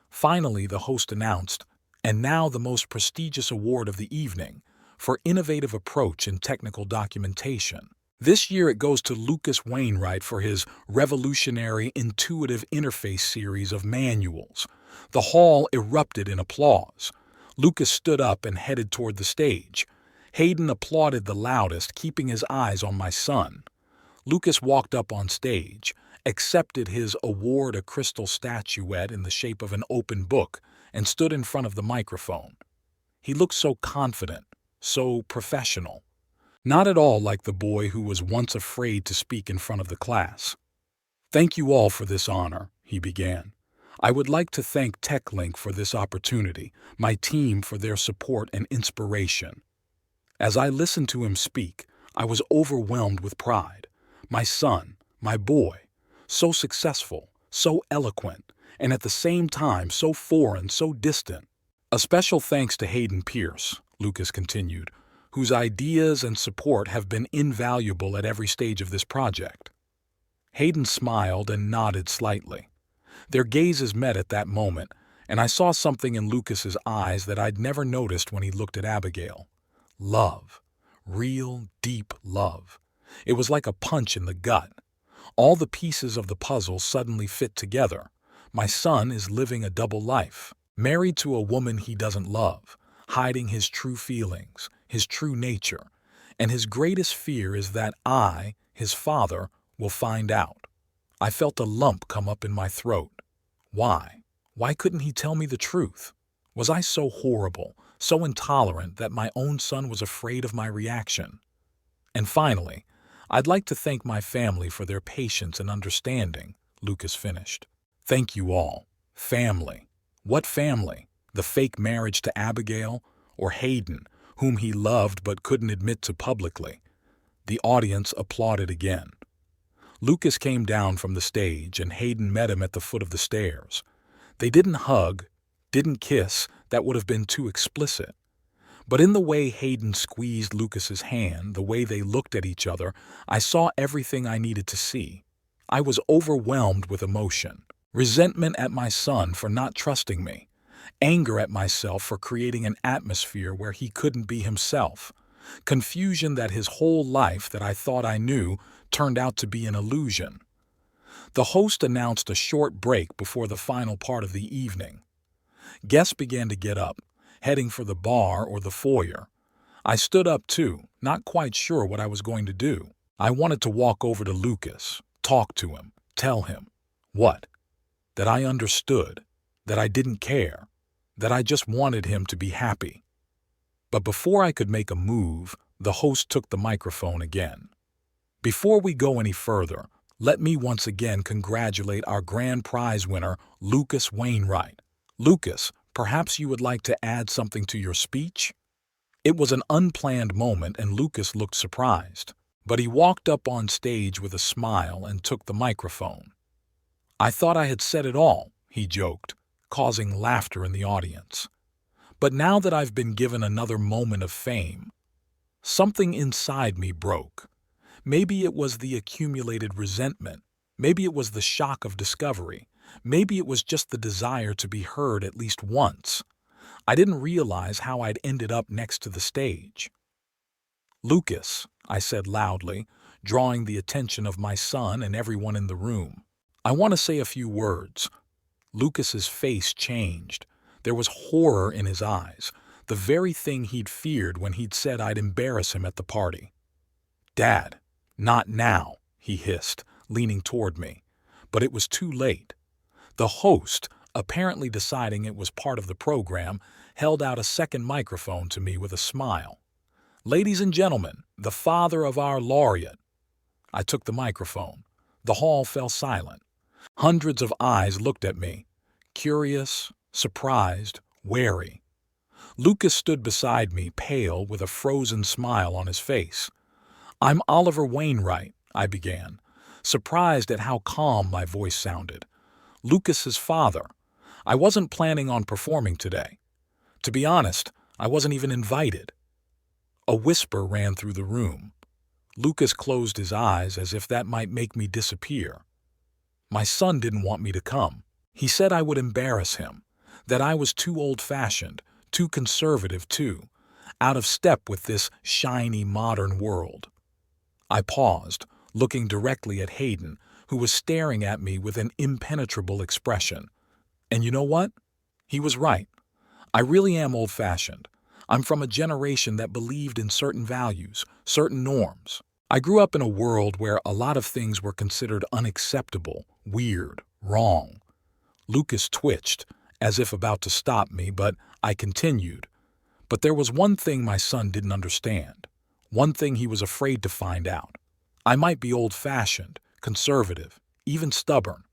Finally, the host announced, and now the most prestigious award of the evening, for innovative approach in technical documentation. This year it goes to Lucas Wainwright for his revolutionary intuitive interface series of manuals. The hall erupted in applause. Lucas stood up and headed toward the stage. Hayden applauded the loudest, keeping his eyes on my son. Lucas walked up on stage, accepted his award, a crystal statuette in the shape of an open book, and stood in front of the microphone. He looked so confident, so professional. Not at all like the boy who was once afraid to speak in front of the class. "Thank you all for this honor," he began. "I would like to thank TechLink for this opportunity, my team for their support and inspiration." As I listened to him speak, I was overwhelmed with pride. My son, my boy, so successful, so eloquent, and at the same time so foreign, so distant. "A special thanks to Hayden Pierce," Lucas continued, "whose ideas and support have been invaluable at every stage of this project." Hayden smiled and nodded slightly. Their gazes met at that moment, and I saw something in Lucas's eyes that I'd never noticed when he looked at Abigail. Love. Real, deep love. It was like a punch in the gut. All the pieces of the puzzle suddenly fit together. My son is living a double life, married to a woman he doesn't love, hiding his true feelings, his true nature, and his greatest fear is that I, his father, will find out. I felt a lump come up in my throat. Why? Why couldn't he tell me the truth? Was I so horrible, so intolerant that my own son was afraid of my reaction? And finally, "I'd like to thank my family for their patience and understanding," Lucas finished. "Thank you all. Family. What family? The fake marriage to Abigail? Or Hayden, whom he loved but couldn't admit to publicly?" The audience applauded again. Lucas came down from the stage and Hayden met him at the foot of the stairs. They didn't hug, didn't kiss, that would have been too explicit. But in the way Hayden squeezed Lucas's hand, the way they looked at each other, I saw everything I needed to see. I was overwhelmed with emotion. Resentment at my son for not trusting me. Anger at myself for creating an atmosphere where he couldn't be himself. Confusion that his whole life that I thought I knew turned out to be an illusion. The host announced a short break before the final part of the evening. Guests began to get up, heading for the bar or the foyer. I stood up too, not quite sure what I was going to do. I wanted to walk over to Lucas, talk to him, tell him. What? That I understood, that I didn't care, that I just wanted him to be happy. But before I could make a move, the host took the microphone again. "Before we go any further, let me once again congratulate our grand prize winner, Lucas Wainwright. Lucas, perhaps you would like to add something to your speech?" It was an unplanned moment and Lucas looked surprised, but he walked up on stage with a smile and took the microphone. "I thought I had said it all," he joked, causing laughter in the audience. "But now that I've been given another moment of fame, something inside me broke. Maybe it was the accumulated resentment. Maybe it was the shock of discovery. Maybe it was just the desire to be heard at least once. I didn't realize how I'd ended up next to the stage." "Lucas," I said loudly, drawing the attention of my son and everyone in the room. "I want to say a few words." Lucas's face changed. There was horror in his eyes, the very thing he'd feared when he'd said I'd embarrass him at the party. "Dad, not now," he hissed, leaning toward me. But it was too late. The host, apparently deciding it was part of the program, held out a second microphone to me with a smile. "Ladies and gentlemen, the father of our laureate." I took the microphone. The hall fell silent. Hundreds of eyes looked at me, curious, surprised, wary. Lucas stood beside me, pale, with a frozen smile on his face. "I'm Oliver Wainwright," I began, surprised at how calm my voice sounded. "Lucas's father. I wasn't planning on performing today. To be honest, I wasn't even invited." A whisper ran through the room. Lucas closed his eyes as if that might make me disappear. My son didn't want me to come. He said I would embarrass him, that I was too old-fashioned, too conservative too, out of step with this shiny modern world. I paused, looking directly at Hayden, who was staring at me with an impenetrable expression. And you know what? He was right. I really am old-fashioned. I'm from a generation that believed in certain values, certain norms. I grew up in a world where a lot of things were considered unacceptable, weird, wrong. Lucas twitched, as if about to stop me, but I continued. But there was one thing my son didn't understand. One thing he was afraid to find out. I might be old-fashioned, conservative, even stubborn.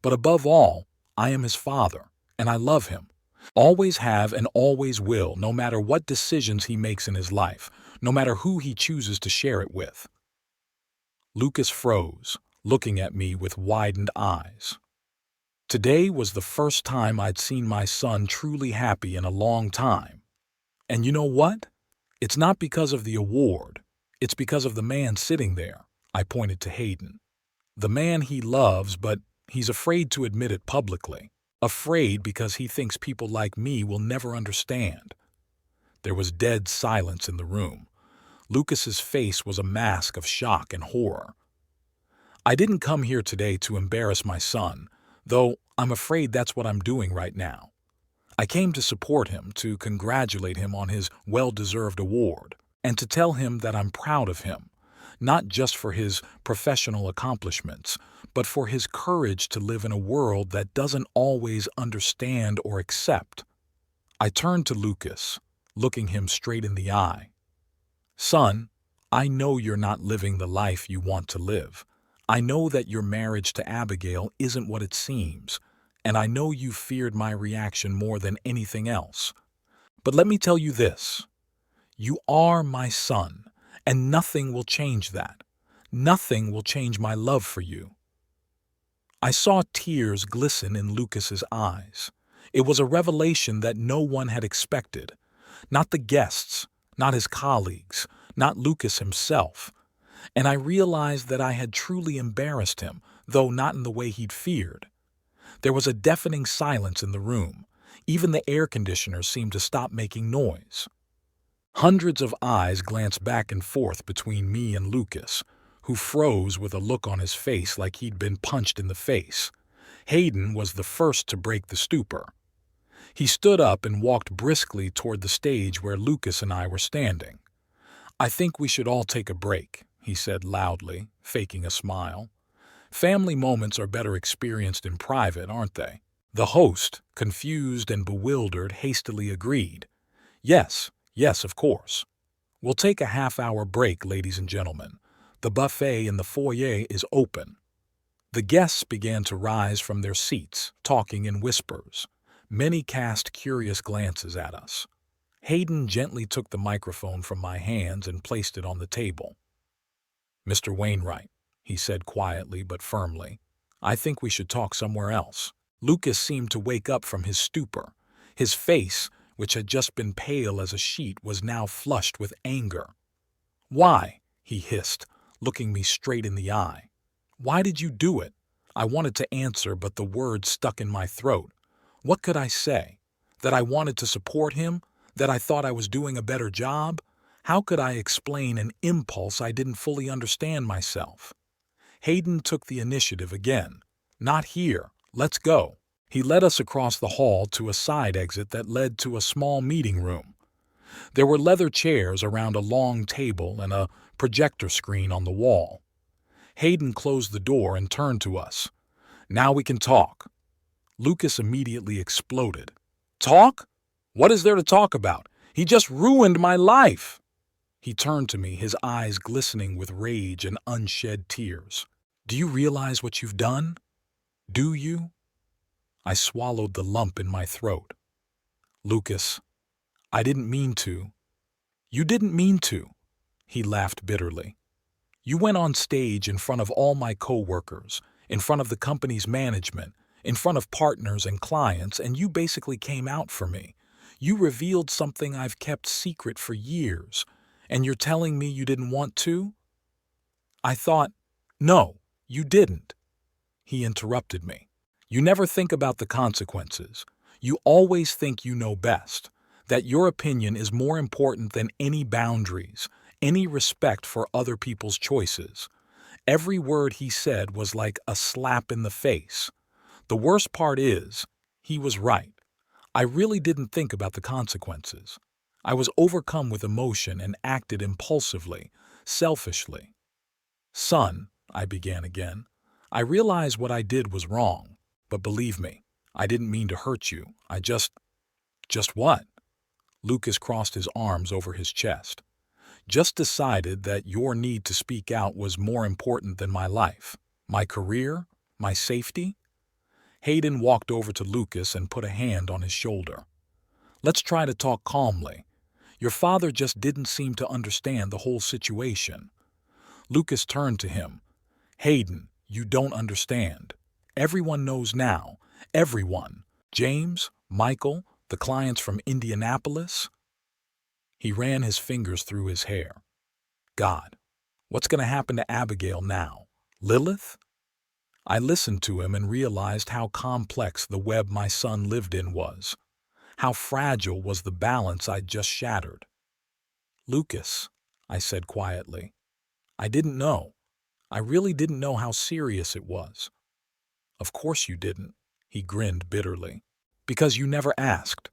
But above all, I am his father, and I love him. Always have and always will, no matter what decisions he makes in his life, no matter who he chooses to share it with. Lucas froze, looking at me with widened eyes. Today was the first time I'd seen my son truly happy in a long time. And you know what? It's not because of the award. It's because of the man sitting there. I pointed to Hayden. The man he loves, but he's afraid to admit it publicly. Afraid because he thinks people like me will never understand. There was dead silence in the room. Lucas's face was a mask of shock and horror. I didn't come here today to embarrass my son, though I'm afraid that's what I'm doing right now. I came to support him, to congratulate him on his well-deserved award, and to tell him that I'm proud of him, not just for his professional accomplishments, but for his courage to live in a world that doesn't always understand or accept. I turned to Lucas, looking him straight in the eye. Son, I know you're not living the life you want to live. I know that your marriage to Abigail isn't what it seems, and I know you feared my reaction more than anything else. But let me tell you this. You are my son, and nothing will change that. Nothing will change my love for you. I saw tears glisten in Lucas's eyes. It was a revelation that no one had expected. Not the guests, not his colleagues, not Lucas himself. And I realized that I had truly embarrassed him, though not in the way he'd feared. There was a deafening silence in the room. Even the air conditioner seemed to stop making noise. Hundreds of eyes glanced back and forth between me and Lucas, who froze with a look on his face like he'd been punched in the face. Hayden was the first to break the stupor. He stood up and walked briskly toward the stage where Lucas and I were standing. "I think we should all take a break," he said loudly, faking a smile. "Family moments are better experienced in private, aren't they?" The host, confused and bewildered, hastily agreed. Yes, of course. "We'll take a half-hour break, ladies and gentlemen. The buffet in the foyer is open." The guests began to rise from their seats, talking in whispers. Many cast curious glances at us. Hayden gently took the microphone from my hands and placed it on the table. "Mr. Wainwright," he said quietly but firmly, "I think we should talk somewhere else." Lucas seemed to wake up from his stupor. His face, which had just been pale as a sheet, was now flushed with anger. "Why?" he hissed, looking me straight in the eye. "Why did you do it?" I wanted to answer, but the words stuck in my throat. What could I say? That I wanted to support him? That I thought I was doing a better job? How could I explain an impulse I didn't fully understand myself? Hayden took the initiative again. "Not here. Let's go." He led us across the hall to a side exit that led to a small meeting room. There were leather chairs around a long table and a projector screen on the wall. Hayden closed the door and turned to us. "Now we can talk." Lucas immediately exploded. "Talk? What is there to talk about? He just ruined my life." He turned to me, his eyes glistening with rage and unshed tears. "Do you realize what you've done? Do you?" I swallowed the lump in my throat. "Lucas, I didn't mean to." "You didn't mean to." He laughed bitterly. "You went on stage in front of all my coworkers, in front of the company's management, in front of partners and clients, and you basically came out for me. You revealed something I've kept secret for years, and you're telling me you didn't want to?" I thought, "No, you didn't." He interrupted me. "You never think about the consequences. You always think you know best, that your opinion is more important than any boundaries, any respect for other people's choices." Every word he said was like a slap in the face. The worst part is, he was right. I really didn't think about the consequences. I was overcome with emotion and acted impulsively, selfishly. "Son," I began again, "I realize what I did was wrong, but believe me, I didn't mean to hurt you. I just what?" Lucas crossed his arms over his chest. "Just decided that your need to speak out was more important than my life, my career, My safety? Hayden walked over to Lucas and put a hand on his shoulder. Let's try to talk calmly. Your father just didn't seem to understand the whole situation. Lucas turned to him. Hayden, you don't understand. Everyone knows now. Everyone. James, Michael, the clients from Indianapolis. He ran his fingers through his hair. God, what's going to happen to Abigail now? Lilith? I listened to him and realized how complex the web my son lived in was. How fragile was the balance I'd just shattered. Lucas, I said quietly, I didn't know. I really didn't know how serious it was. Of course you didn't, he grinned bitterly. Because you never asked.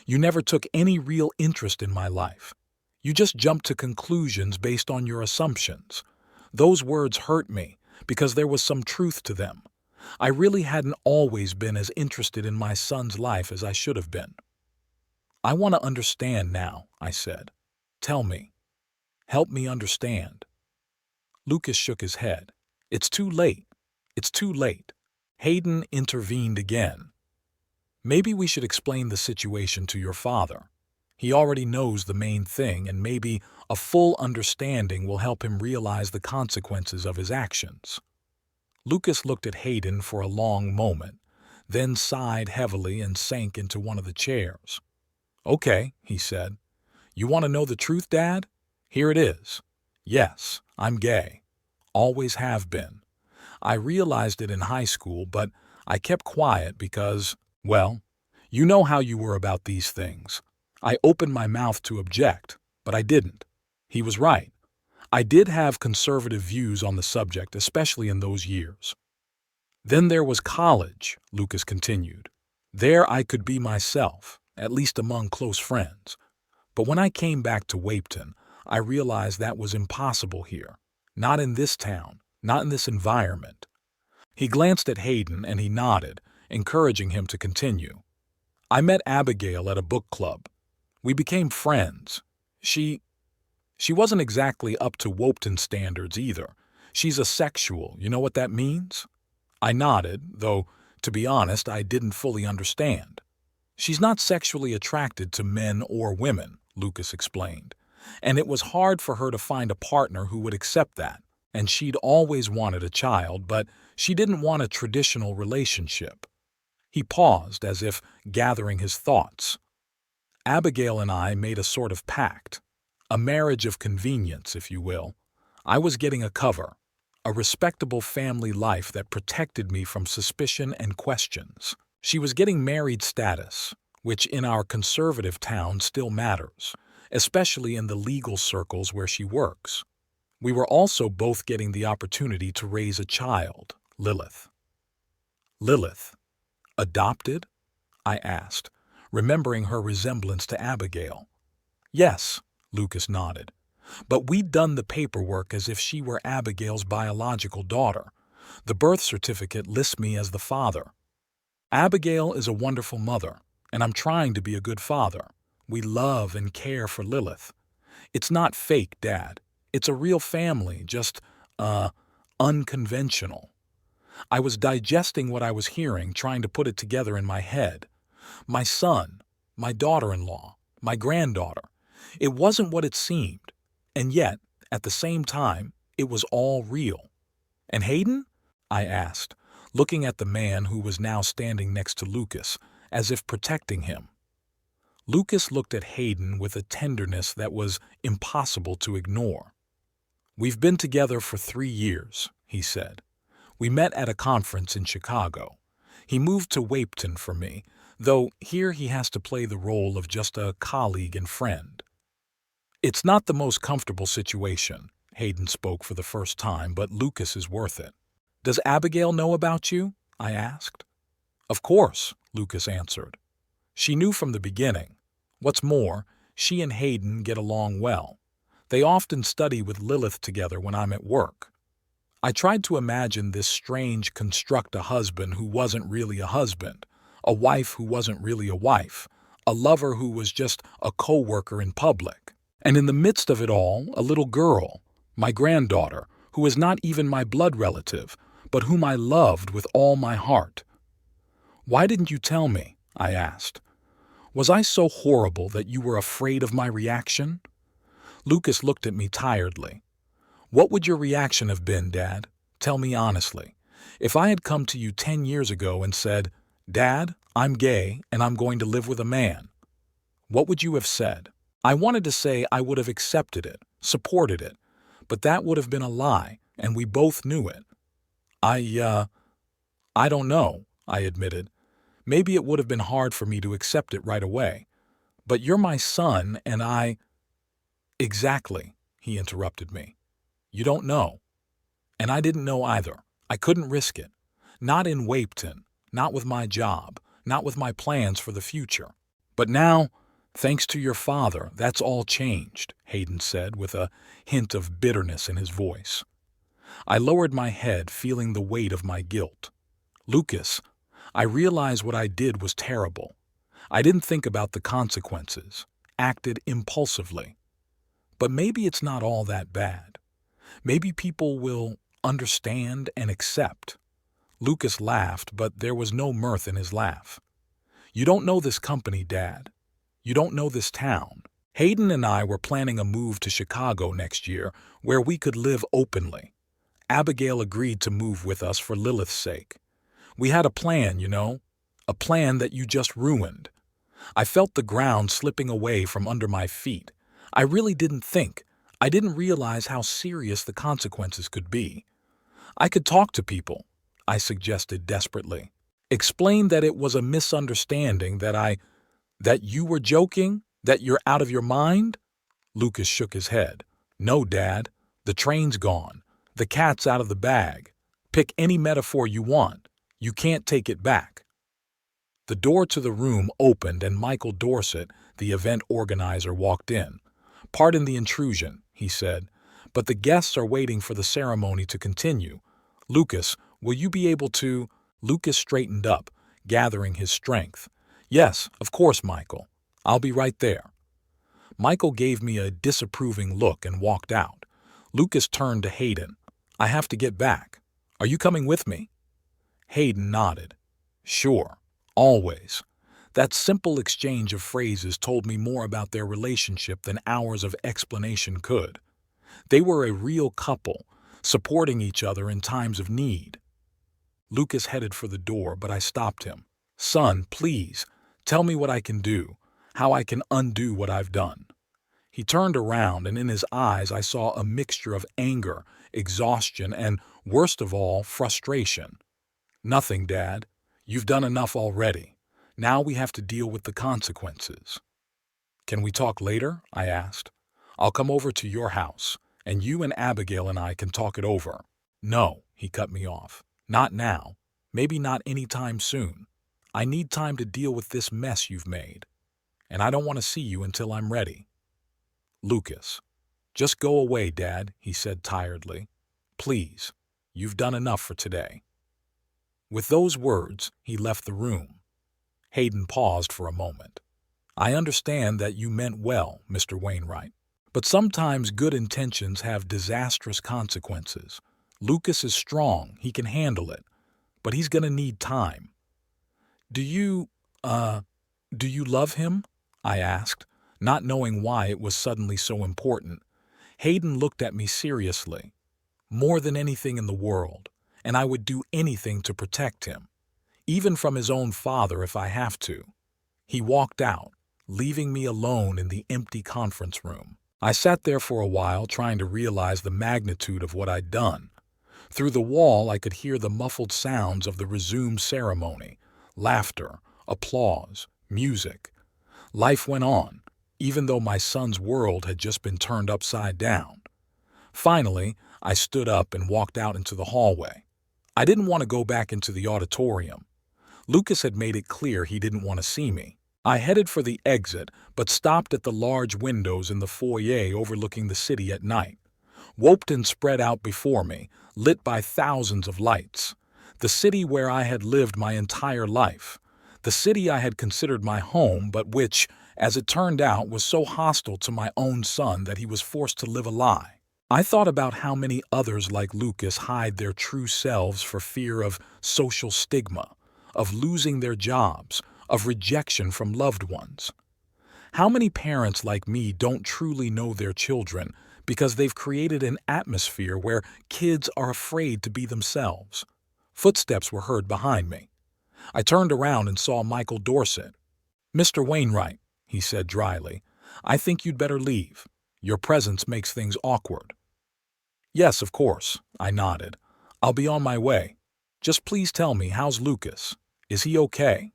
You never took any real interest in my life. You just jumped to conclusions based on your assumptions. Those words hurt me because there was some truth to them. I really hadn't always been as interested in my son's life as I should have been. I want to understand now, I said. Tell me. Help me understand. Lucas shook his head. It's too late. It's too late. Hayden intervened again. Maybe we should explain the situation to your father. He already knows the main thing, and maybe a full understanding will help him realize the consequences of his actions. Lucas looked at Hayden for a long moment, then sighed heavily and sank into one of the chairs. Okay, he said. You want to know the truth, Dad? Here it is. Yes, I'm gay. Always have been. I realized it in high school, but I kept quiet because, well, you know how you were about these things. I opened my mouth to object, but I didn't. He was right. I did have conservative views on the subject, especially in those years. Then there was college, Lucas continued. There I could be myself, at least among close friends. But when I came back to Wapeton, I realized that was impossible here. Not in this town, not in this environment. He glanced at Hayden and he nodded, encouraging him to continue. I met Abigail at a book club. We became friends. She wasn't exactly up to Wopeton standards either. She's asexual, you know what that means? I nodded, though, to be honest, I didn't fully understand. She's not sexually attracted to men or women, Lucas explained, and it was hard for her to find a partner who would accept that, and she'd always wanted a child, but she didn't want a traditional relationship. He paused as if gathering his thoughts. Abigail and I made a sort of pact, a marriage of convenience, if you will. I was getting a cover, a respectable family life that protected me from suspicion and questions. She was getting married status, which in our conservative town still matters, especially in the legal circles where she works. We were also both getting the opportunity to raise a child, Lilith. Lilith? Adopted? I asked, remembering her resemblance to Abigail. Yes, Lucas nodded. But we'd done the paperwork as if she were Abigail's biological daughter. The birth certificate lists me as the father. Abigail is a wonderful mother, and I'm trying to be a good father. We love and care for Lilith. It's not fake, Dad. It's a real family, just, unconventional. I was digesting what I was hearing, trying to put it together in my head. My son, my daughter-in-law, my granddaughter. It wasn't what it seemed, and yet, at the same time, it was all real. And Hayden? I asked, looking at the man who was now standing next to Lucas, as if protecting him. Lucas looked at Hayden with a tenderness that was impossible to ignore. We've been together for 3 years, he said. We met at a conference in Chicago. He moved to Wapeton for me, though here he has to play the role of just a colleague and friend. It's not the most comfortable situation, Hayden spoke for the first time, but Lucas is worth it. Does Abigail know about you? I asked. Of course, Lucas answered. She knew from the beginning. What's more, she and Hayden get along well. They often study with Lilith together when I'm at work. I tried to imagine this strange construct a husband who wasn't really a husband, a wife who wasn't really a wife, a lover who was just a co-worker in public. And in the midst of it all, a little girl, my granddaughter, who is not even my blood relative, but whom I loved with all my heart. Why didn't you tell me? I asked. Was I so horrible that you were afraid of my reaction? Lucas looked at me tiredly. What would your reaction have been, Dad? Tell me honestly. If I had come to you 10 years ago and said, Dad, I'm gay and I'm going to live with a man, what would you have said? I wanted to say I would have accepted it, supported it, but that would have been a lie, and we both knew it. I don't know, I admitted. Maybe it would have been hard for me to accept it right away. But you're my son, and I— Exactly, he interrupted me. You don't know. And I didn't know either. I couldn't risk it. Not in Wapeton, not with my job, not with my plans for the future. But now, thanks to your father, that's all changed, Hayden said with a hint of bitterness in his voice. I lowered my head, feeling the weight of my guilt. Lucas, I realized what I did was terrible. I didn't think about the consequences, acted impulsively. But maybe it's not all that bad. Maybe people will understand and accept. Lucas laughed, but there was no mirth in his laugh. You don't know this company, Dad. You don't know this town. Hayden and I were planning a move to Chicago next year where we could live openly. Abigail agreed to move with us for Lilith's sake. We had a plan, a plan that you just ruined. I felt the ground slipping away from under my feet. I really didn't think. I didn't realize how serious the consequences could be. I could talk to people, I suggested desperately. Explain that it was a misunderstanding, that you were joking, that you're out of your mind? Lucas shook his head. No, Dad. The train's gone. The cat's out of the bag. Pick any metaphor you want. You can't take it back. The door to the room opened and Michael Dorset, the event organizer, walked in. Pardon the intrusion, he said, but the guests are waiting for the ceremony to continue. Lucas, will you be able to— Lucas straightened up, gathering his strength. Yes, of course, Michael. I'll be right there. Michael gave me a disapproving look and walked out. Lucas turned to Hayden. I have to get back. Are you coming with me? Hayden nodded. Sure, always. That simple exchange of phrases told me more about their relationship than hours of explanation could. They were a real couple, supporting each other in times of need. Lucas headed for the door, but I stopped him. Son, please, tell me what I can do, how I can undo what I've done. He turned around, and in his eyes I saw a mixture of anger, exhaustion, and, worst of all, frustration. Nothing, Dad. You've done enough already. Now we have to deal with the consequences. Can we talk later? I asked. I'll come over to your house, and you and Abigail and I can talk it over. No, he cut me off. Not now. Maybe not any time soon. I need time to deal with this mess you've made. And I don't want to see you until I'm ready. Lucas. Just go away, Dad, he said tiredly. Please. You've done enough for today. With those words, he left the room. Hayden paused for a moment. I understand that you meant well, Mr. Wainwright. But sometimes good intentions have disastrous consequences. Lucas is strong, he can handle it. But he's gonna need time. Do you love him? I asked, not knowing why it was suddenly so important. Hayden looked at me seriously. More than anything in the world, and I would do anything to protect him, even from his own father if I have to. He walked out, leaving me alone in the empty conference room. I sat there for a while trying to realize the magnitude of what I'd done. Through the wall I could hear the muffled sounds of the resumed ceremony, laughter, applause, music. Life went on, even though my son's world had just been turned upside down. Finally, I stood up and walked out into the hallway. I didn't want to go back into the auditorium. Lucas had made it clear he didn't want to see me. I headed for the exit, but stopped at the large windows in the foyer overlooking the city at night. Wopeton spread out before me, lit by thousands of lights. The city where I had lived my entire life. The city I had considered my home, but which, as it turned out, was so hostile to my own son that he was forced to live a lie. I thought about how many others like Lucas hide their true selves for fear of social stigma, of losing their jobs, of rejection from loved ones. How many parents like me don't truly know their children because they've created an atmosphere where kids are afraid to be themselves? Footsteps were heard behind me. I turned around and saw Michael Dorset. "Mr. Wainwright," he said dryly, "I think you'd better leave. Your presence makes things awkward." "Yes, of course," I nodded. "I'll be on my way. Just please tell me, how's Lucas? Is he okay?"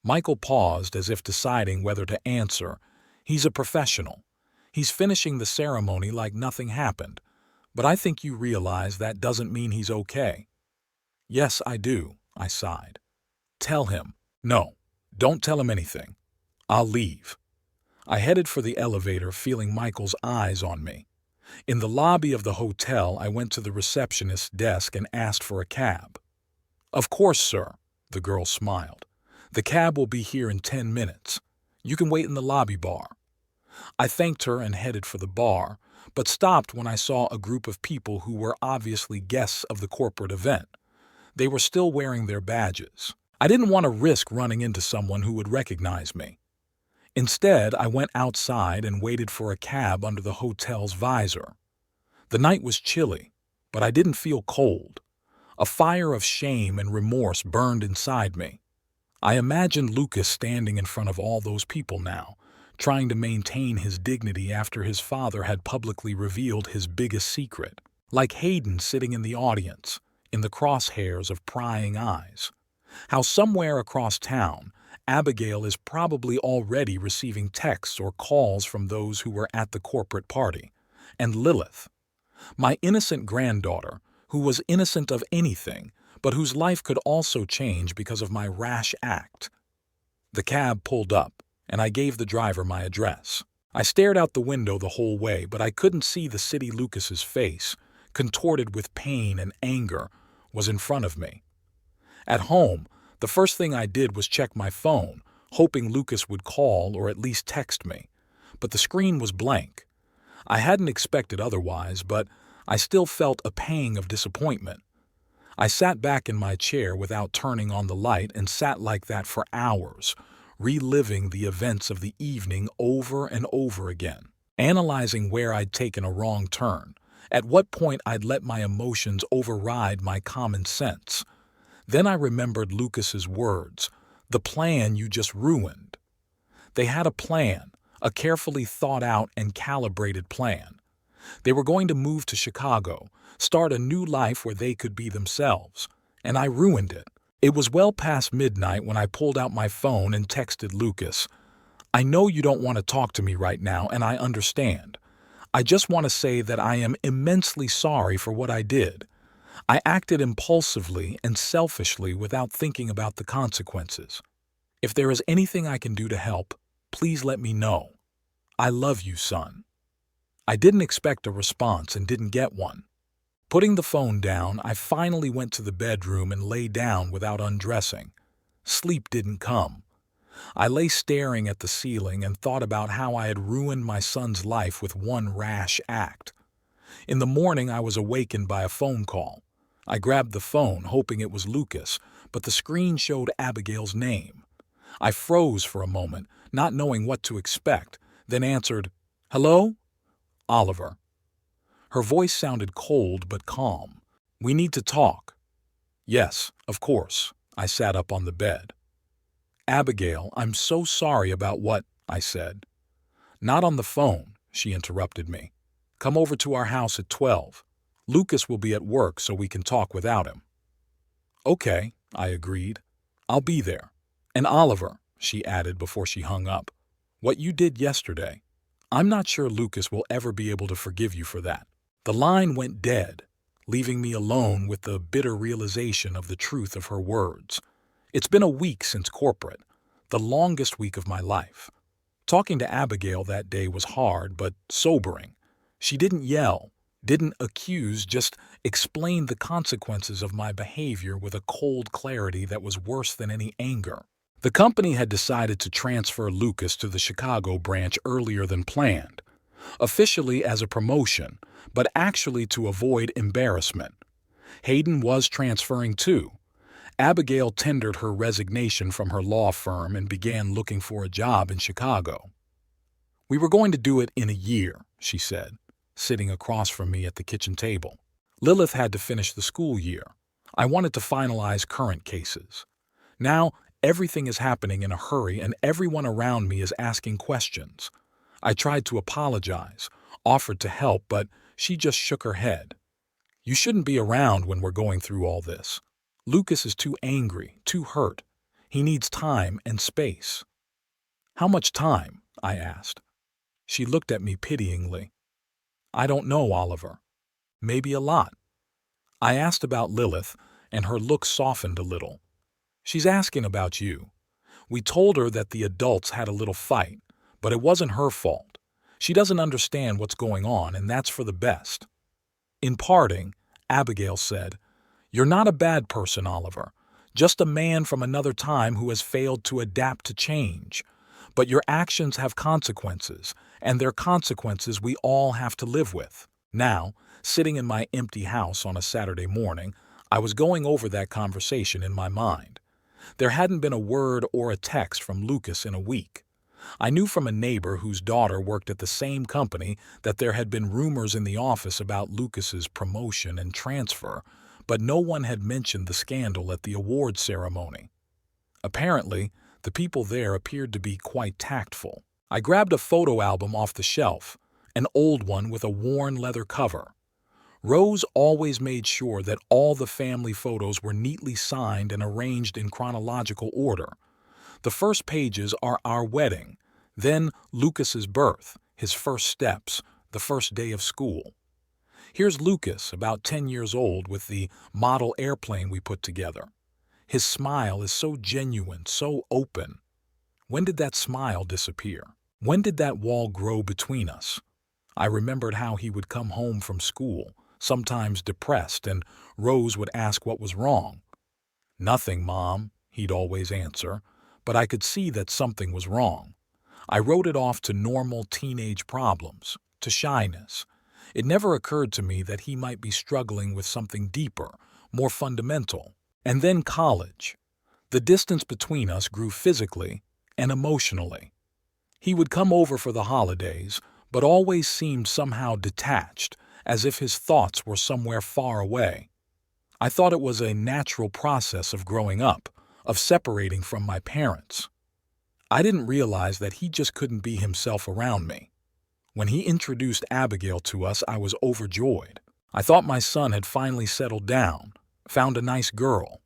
Michael paused as if deciding whether to answer. He's a professional. He's finishing the ceremony like nothing happened. But I think you realize that doesn't mean he's okay. "Yes, I do," I sighed. "Tell him." "No, don't tell him anything. I'll leave." I headed for the elevator, feeling Michael's eyes on me. In the lobby of the hotel, I went to the receptionist's desk and asked for a cab. "Of course, sir," the girl smiled. "The cab will be here in 10 minutes. You can wait in the lobby bar." I thanked her and headed for the bar, but stopped when I saw a group of people who were obviously guests of the corporate event. They were still wearing their badges. I didn't want to risk running into someone who would recognize me. Instead, I went outside and waited for a cab under the hotel's visor. The night was chilly, but I didn't feel cold. A fire of shame and remorse burned inside me. I imagined Lucas standing in front of all those people now, trying to maintain his dignity after his father had publicly revealed his biggest secret, like Hayden sitting in the audience, in the crosshairs of prying eyes. How somewhere across town, Abigail is probably already receiving texts or calls from those who were at the corporate party. And Lilith, my innocent granddaughter, who was innocent of anything, but whose life could also change because of my rash act. The cab pulled up, and I gave the driver my address. I stared out the window the whole way, but I couldn't see the city. Lucas's face, contorted with pain and anger, was in front of me. At home, the first thing I did was check my phone, hoping Lucas would call or at least text me. But the screen was blank. I hadn't expected otherwise, but I still felt a pang of disappointment. I sat back in my chair without turning on the light and sat like that for hours, reliving the events of the evening over and over again, analyzing where I'd taken a wrong turn, at what point I'd let my emotions override my common sense. Then I remembered Lucas's words, "The plan you just ruined." They had a plan, a carefully thought out and calibrated plan. They were going to move to Chicago, start a new life where they could be themselves, and I ruined it. It was well past midnight when I pulled out my phone and texted Lucas. "I know you don't want to talk to me right now, and I understand. I just want to say that I am immensely sorry for what I did. I acted impulsively and selfishly without thinking about the consequences. If there is anything I can do to help, please let me know. I love you, son." I didn't expect a response and didn't get one. Putting the phone down, I finally went to the bedroom and lay down without undressing. Sleep didn't come. I lay staring at the ceiling and thought about how I had ruined my son's life with one rash act. In the morning, I was awakened by a phone call. I grabbed the phone, hoping it was Lucas, but the screen showed Abigail's name. I froze for a moment, not knowing what to expect, then answered, "Hello?" "Oliver." Her voice sounded cold but calm. "We need to talk." "Yes, of course." I sat up on the bed. "Abigail, I'm so sorry about what," I said. "Not on the phone," she interrupted me. "Come over to our house at 12. Lucas will be at work so we can talk without him." "Okay," I agreed. "I'll be there. And Oliver," she added before she hung up, "what you did yesterday, I'm not sure Lucas will ever be able to forgive you for that." The line went dead, leaving me alone with the bitter realization of the truth of her words. It's been a week since corporate, the longest week of my life. Talking to Abigail that day was hard but sobering. She didn't yell, didn't accuse, just explained the consequences of my behavior with a cold clarity that was worse than any anger. The company had decided to transfer Lucas to the Chicago branch earlier than planned. officially as a promotion, but actually to avoid embarrassment. Hayden was transferring too. Abigail tendered her resignation from her law firm and began looking for a job in Chicago. "We were going to do it in a year," she said, sitting across from me at the kitchen table. "Lilith had to finish the school year. I wanted to finalize current cases. Now, everything is happening in a hurry and everyone around me is asking questions." I tried to apologize, offered to help, but she just shook her head. "You shouldn't be around when we're going through all this. Lucas is too angry, too hurt. He needs time and space." "How much time?" I asked. She looked at me pityingly. "I don't know, Oliver. Maybe a lot." I asked about Lilith, and her look softened a little. "She's asking about you. We told her that the adults had a little fight, but it wasn't her fault. She doesn't understand what's going on, and that's for the best." In parting, Abigail said, "You're not a bad person, Oliver. Just a man from another time who has failed to adapt to change. But your actions have consequences, and they're consequences we all have to live with." Now, sitting in my empty house on a Saturday morning, I was going over that conversation in my mind. There hadn't been a word or a text from Lucas in a week. I knew from a neighbor whose daughter worked at the same company that there had been rumors in the office about Lucas's promotion and transfer, but no one had mentioned the scandal at the award ceremony. Apparently, the people there appeared to be quite tactful. I grabbed a photo album off the shelf, an old one with a worn leather cover. Rose always made sure that all the family photos were neatly signed and arranged in chronological order. The first pages are our wedding, then Lucas's birth, his first steps, the first day of school. Here's Lucas, about 10 years old, with the model airplane we put together. His smile is so genuine, so open. When did that smile disappear? When did that wall grow between us? I remembered how he would come home from school, sometimes depressed, and Rose would ask what was wrong. "Nothing, Mom," he'd always answer, but I could see that something was wrong. I wrote it off to normal teenage problems, to shyness. It never occurred to me that he might be struggling with something deeper, more fundamental. And then college. The distance between us grew physically and emotionally. He would come over for the holidays, but always seemed somehow detached, as if his thoughts were somewhere far away. I thought it was a natural process of growing up, of separating from my parents. I didn't realize that he just couldn't be himself around me. When he introduced Abigail to us, I was overjoyed. I thought my son had finally settled down, found a nice girl.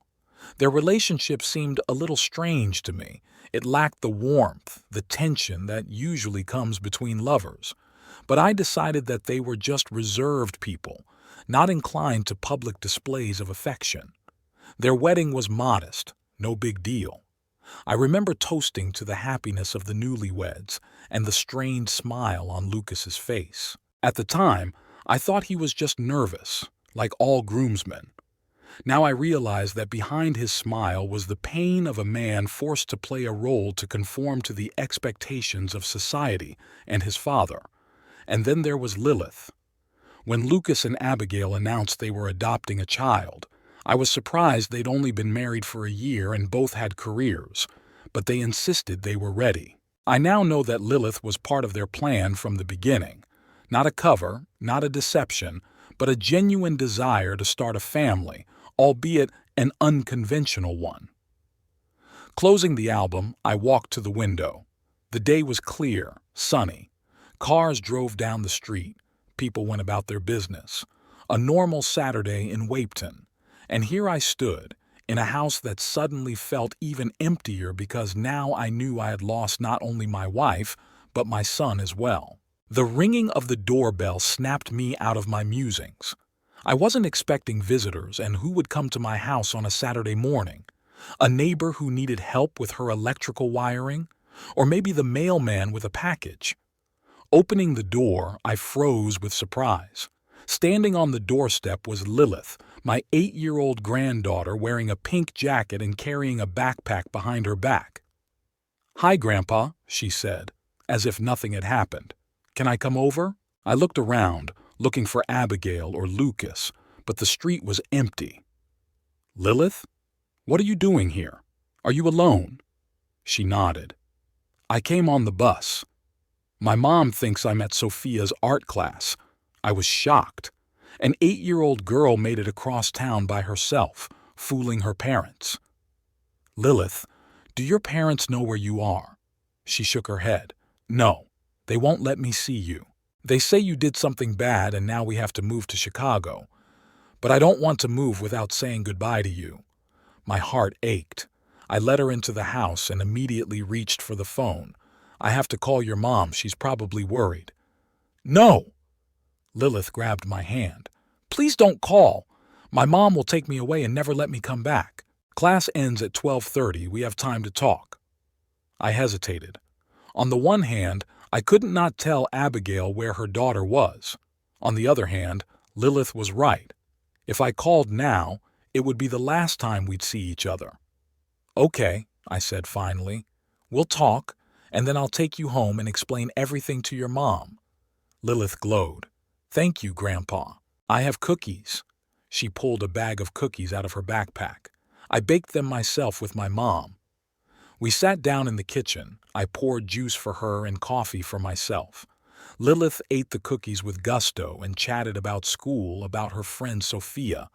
Their relationship seemed a little strange to me. It lacked the warmth, the tension that usually comes between lovers. But I decided that they were just reserved people, not inclined to public displays of affection. Their wedding was modest, no big deal. I remember toasting to the happiness of the newlyweds and the strained smile on Lucas's face. At the time, I thought he was just nervous, like all groomsmen. Now I realized that behind his smile was the pain of a man forced to play a role to conform to the expectations of society and his father. And then there was Lilith. When Lucas and Abigail announced they were adopting a child, I was surprised they'd only been married for a year and both had careers, but they insisted they were ready. I now know that Lilith was part of their plan from the beginning. Not a cover, not a deception, but a genuine desire to start a family, albeit an unconventional one. Closing the album, I walked to the window. The day was clear, sunny. Cars drove down the street. People went about their business. A normal Saturday in Wapeton. And here I stood, in a house that suddenly felt even emptier because now I knew I had lost not only my wife, but my son as well. The ringing of the doorbell snapped me out of my musings. I wasn't expecting visitors, and who would come to my house on a Saturday morning? A neighbor who needed help with her electrical wiring? Or maybe the mailman with a package? Opening the door, I froze with surprise. Standing on the doorstep was Lilith, my 8-year-old granddaughter, wearing a pink jacket and carrying a backpack behind her back. "Hi, Grandpa," she said, as if nothing had happened. "Can I come over?" I looked around, looking for Abigail or Lucas, but the street was empty. Lilith? What are you doing here? Are you alone? She nodded. I came on the bus. My mom thinks I'm at Sophia's art class. I was shocked. An 8-year-old girl made it across town by herself, fooling her parents. Lilith, do your parents know where you are? She shook her head. No, they won't let me see you. They say you did something bad and now we have to move to Chicago. But I don't want to move without saying goodbye to you. My heart ached. I led her into the house and immediately reached for the phone. I have to call your mom. She's probably worried. No! Lilith grabbed my hand. Please don't call. My mom will take me away and never let me come back. Class ends at 12:30. We have time to talk. I hesitated. On the one hand, I couldn't not tell Abigail where her daughter was. On the other hand, Lilith was right. If I called now, it would be the last time we'd see each other. Okay, I said finally. We'll talk, and then I'll take you home and explain everything to your mom. Lilith glowed. Thank you, Grandpa. I have cookies. She pulled a bag of cookies out of her backpack. I baked them myself with my mom. We sat down in the kitchen. I poured juice for her and coffee for myself. Lilith ate the cookies with gusto and chatted about school, about her friend Sophia,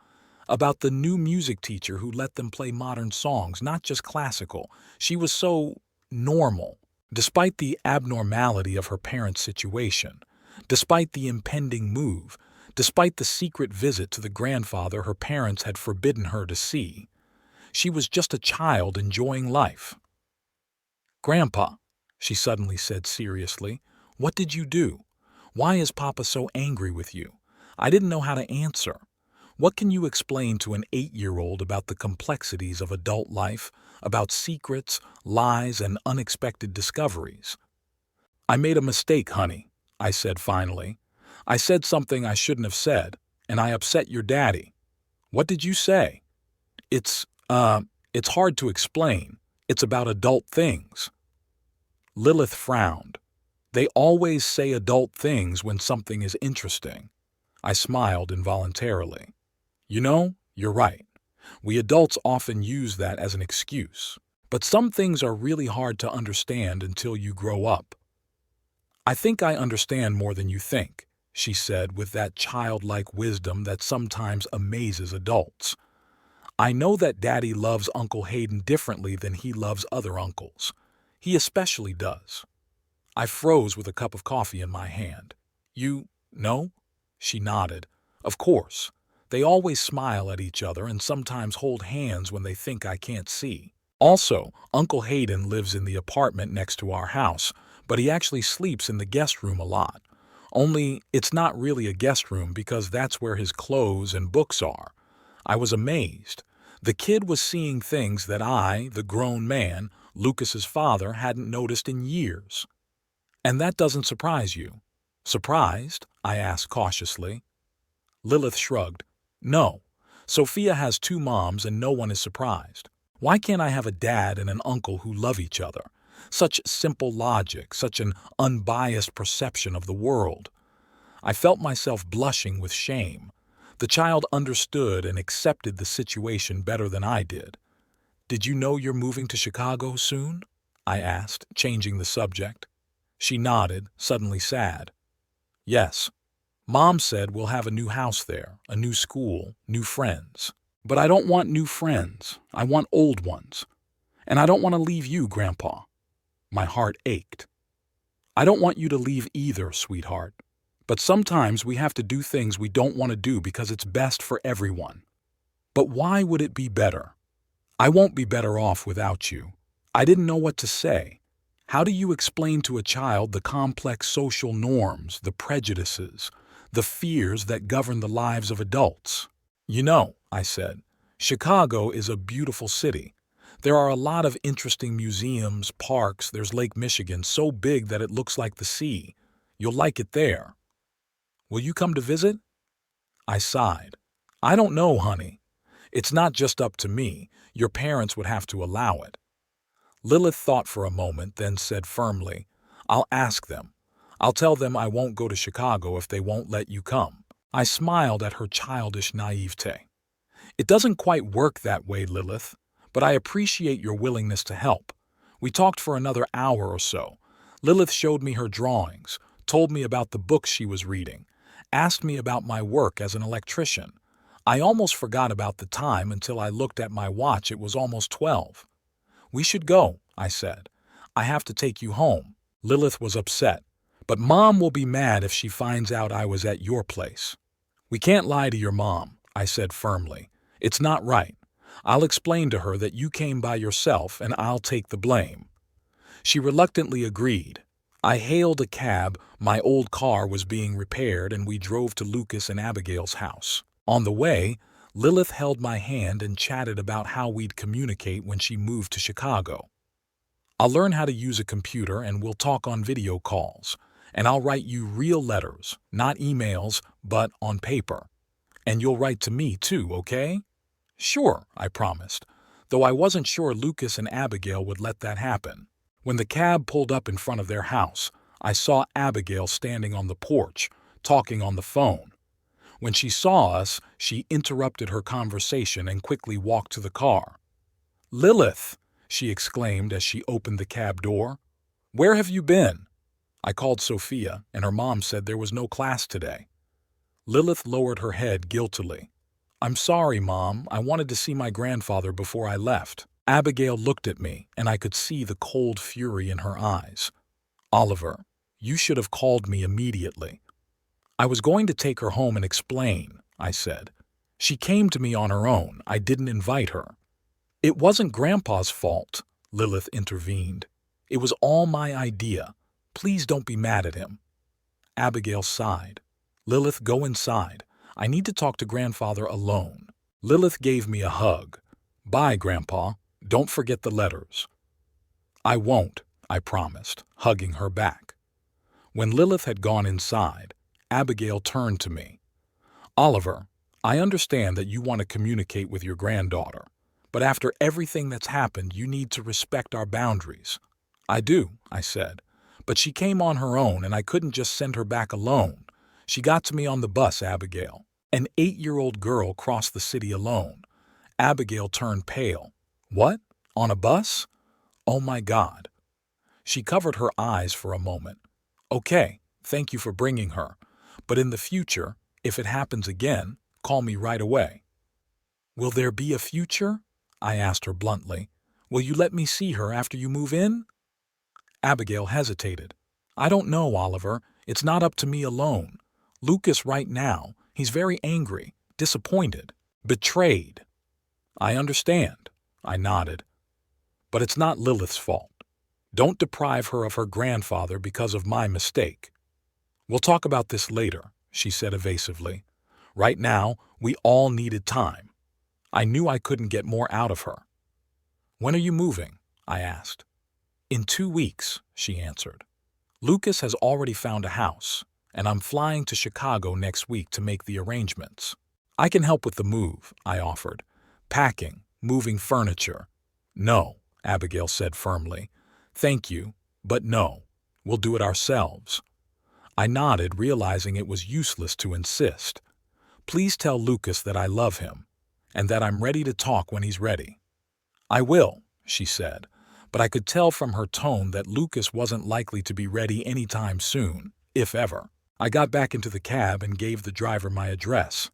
about the new music teacher who let them play modern songs, not just classical. She was so normal. Despite the abnormality of her parents' situation, despite the impending move, despite the secret visit to the grandfather her parents had forbidden her to see, she was just a child enjoying life. Grandpa, she suddenly said seriously, what did you do? Why is Papa so angry with you? I didn't know how to answer. What can you explain to an 8-year-old about the complexities of adult life, about secrets, lies, and unexpected discoveries? I made a mistake, honey, I said finally. I said something I shouldn't have said, and I upset your daddy. What did you say? It's hard to explain. It's about adult things. Lilith frowned. They always say adult things when something is interesting. I smiled involuntarily. You know, you're right. We adults often use that as an excuse. But some things are really hard to understand until you grow up. I think I understand more than you think, she said with that childlike wisdom that sometimes amazes adults. I know that Daddy loves Uncle Hayden differently than he loves other uncles. He especially does. I froze with a cup of coffee in my hand. You know? She nodded. Of course. They always smile at each other and sometimes hold hands when they think I can't see. Also, Uncle Hayden lives in the apartment next to our house, but he actually sleeps in the guest room a lot. Only, it's not really a guest room because that's where his clothes and books are. I was amazed. The kid was seeing things that I, the grown man, Lucas's father, hadn't noticed in years. And that doesn't surprise you. Surprised? I asked cautiously. Lilith shrugged. No. Sophia has 2 moms and no one is surprised. Why can't I have a dad and an uncle who love each other? Such simple logic, such an unbiased perception of the world. I felt myself blushing with shame. The child understood and accepted the situation better than I did. Did you know you're moving to Chicago soon? I asked, changing the subject. She nodded, suddenly sad. Yes. Mom said we'll have a new house there, a new school, new friends. But I don't want new friends. I want old ones. And I don't want to leave you, Grandpa. My heart ached. I don't want you to leave either, sweetheart. But sometimes we have to do things we don't want to do because it's best for everyone. But why would it be better? I won't be better off without you. I didn't know what to say. How do you explain to a child the complex social norms, the prejudices, the fears that govern the lives of adults? You know, I said, Chicago is a beautiful city. There are a lot of interesting museums, parks. There's Lake Michigan, so big that it looks like the sea. You'll like it there. Will you come to visit? I sighed. I don't know, honey. It's not just up to me. Your parents would have to allow it. Lilith thought for a moment, then said firmly, I'll ask them. I'll tell them I won't go to Chicago if they won't let you come." I smiled at her childish naivete. "It doesn't quite work that way, Lilith, but I appreciate your willingness to help." We talked for another hour or so. Lilith showed me her drawings, told me about the books she was reading, asked me about my work as an electrician. I almost forgot about the time until I looked at my watch. It was almost 12. "We should go," I said. "I have to take you home." Lilith was upset. "But Mom will be mad if she finds out I was at your place." "We can't lie to your mom," I said firmly. "It's not right. I'll explain to her that you came by yourself and I'll take the blame." She reluctantly agreed. I hailed a cab. My old car was being repaired and we drove to Lucas and Abigail's house. On the way, Lilith held my hand and chatted about how we'd communicate when she moved to Chicago. "I'll learn how to use a computer and we'll talk on video calls. And I'll write you real letters, not emails, but on paper. And you'll write to me too, okay?" "Sure," I promised, though I wasn't sure Lucas and Abigail would let that happen. When the cab pulled up in front of their house, I saw Abigail standing on the porch, talking on the phone. When she saw us, she interrupted her conversation and quickly walked to the car. "Lilith!" she exclaimed as she opened the cab door. "Where have you been?" I called Sophia, and her mom said there was no class today. Lilith lowered her head guiltily. "I'm sorry, Mom. I wanted to see my grandfather before I left." Abigail looked at me, and I could see the cold fury in her eyes. "Oliver, you should have called me immediately." "I was going to take her home and explain," I said. "She came to me on her own. I didn't invite her." "It wasn't Grandpa's fault," Lilith intervened. "It was all my idea. Please don't be mad at him." Abigail sighed. "Lilith, go inside. I need to talk to Grandfather alone." Lilith gave me a hug. "Bye, Grandpa. Don't forget the letters." "I won't," I promised, hugging her back. When Lilith had gone inside, Abigail turned to me. "Oliver, I understand that you want to communicate with your granddaughter, but after everything that's happened, you need to respect our boundaries." "I do," I said, "but she came on her own and I couldn't just send her back alone. She got to me on the bus, Abigail." An 8-year-old girl crossed the city alone. Abigail turned pale. "What? On a bus? Oh my God." She covered her eyes for a moment. "Okay, thank you for bringing her. But in the future, if it happens again, call me right away." "Will there be a future?" I asked her bluntly. "Will you let me see her after you move in?" Abigail hesitated. "I don't know, Oliver. It's not up to me alone. Lucas right now, he's very angry, disappointed, betrayed." "I understand," I nodded. "But it's not Lilith's fault. Don't deprive her of her grandfather because of my mistake." "We'll talk about this later," she said evasively. "Right now, we all needed time." I knew I couldn't get more out of her. "When are you moving?" I asked. "In 2 weeks," she answered. "Lucas has already found a house, and I'm flying to Chicago next week to make the arrangements." "I can help with the move," I offered. "Packing, moving furniture." "No," Abigail said firmly. "Thank you, but no. We'll do it ourselves." I nodded, realizing it was useless to insist. "Please tell Lucas that I love him, and that I'm ready to talk when he's ready." "I will," she said, but I could tell from her tone that Lucas wasn't likely to be ready anytime soon, if ever. I got back into the cab and gave the driver my address.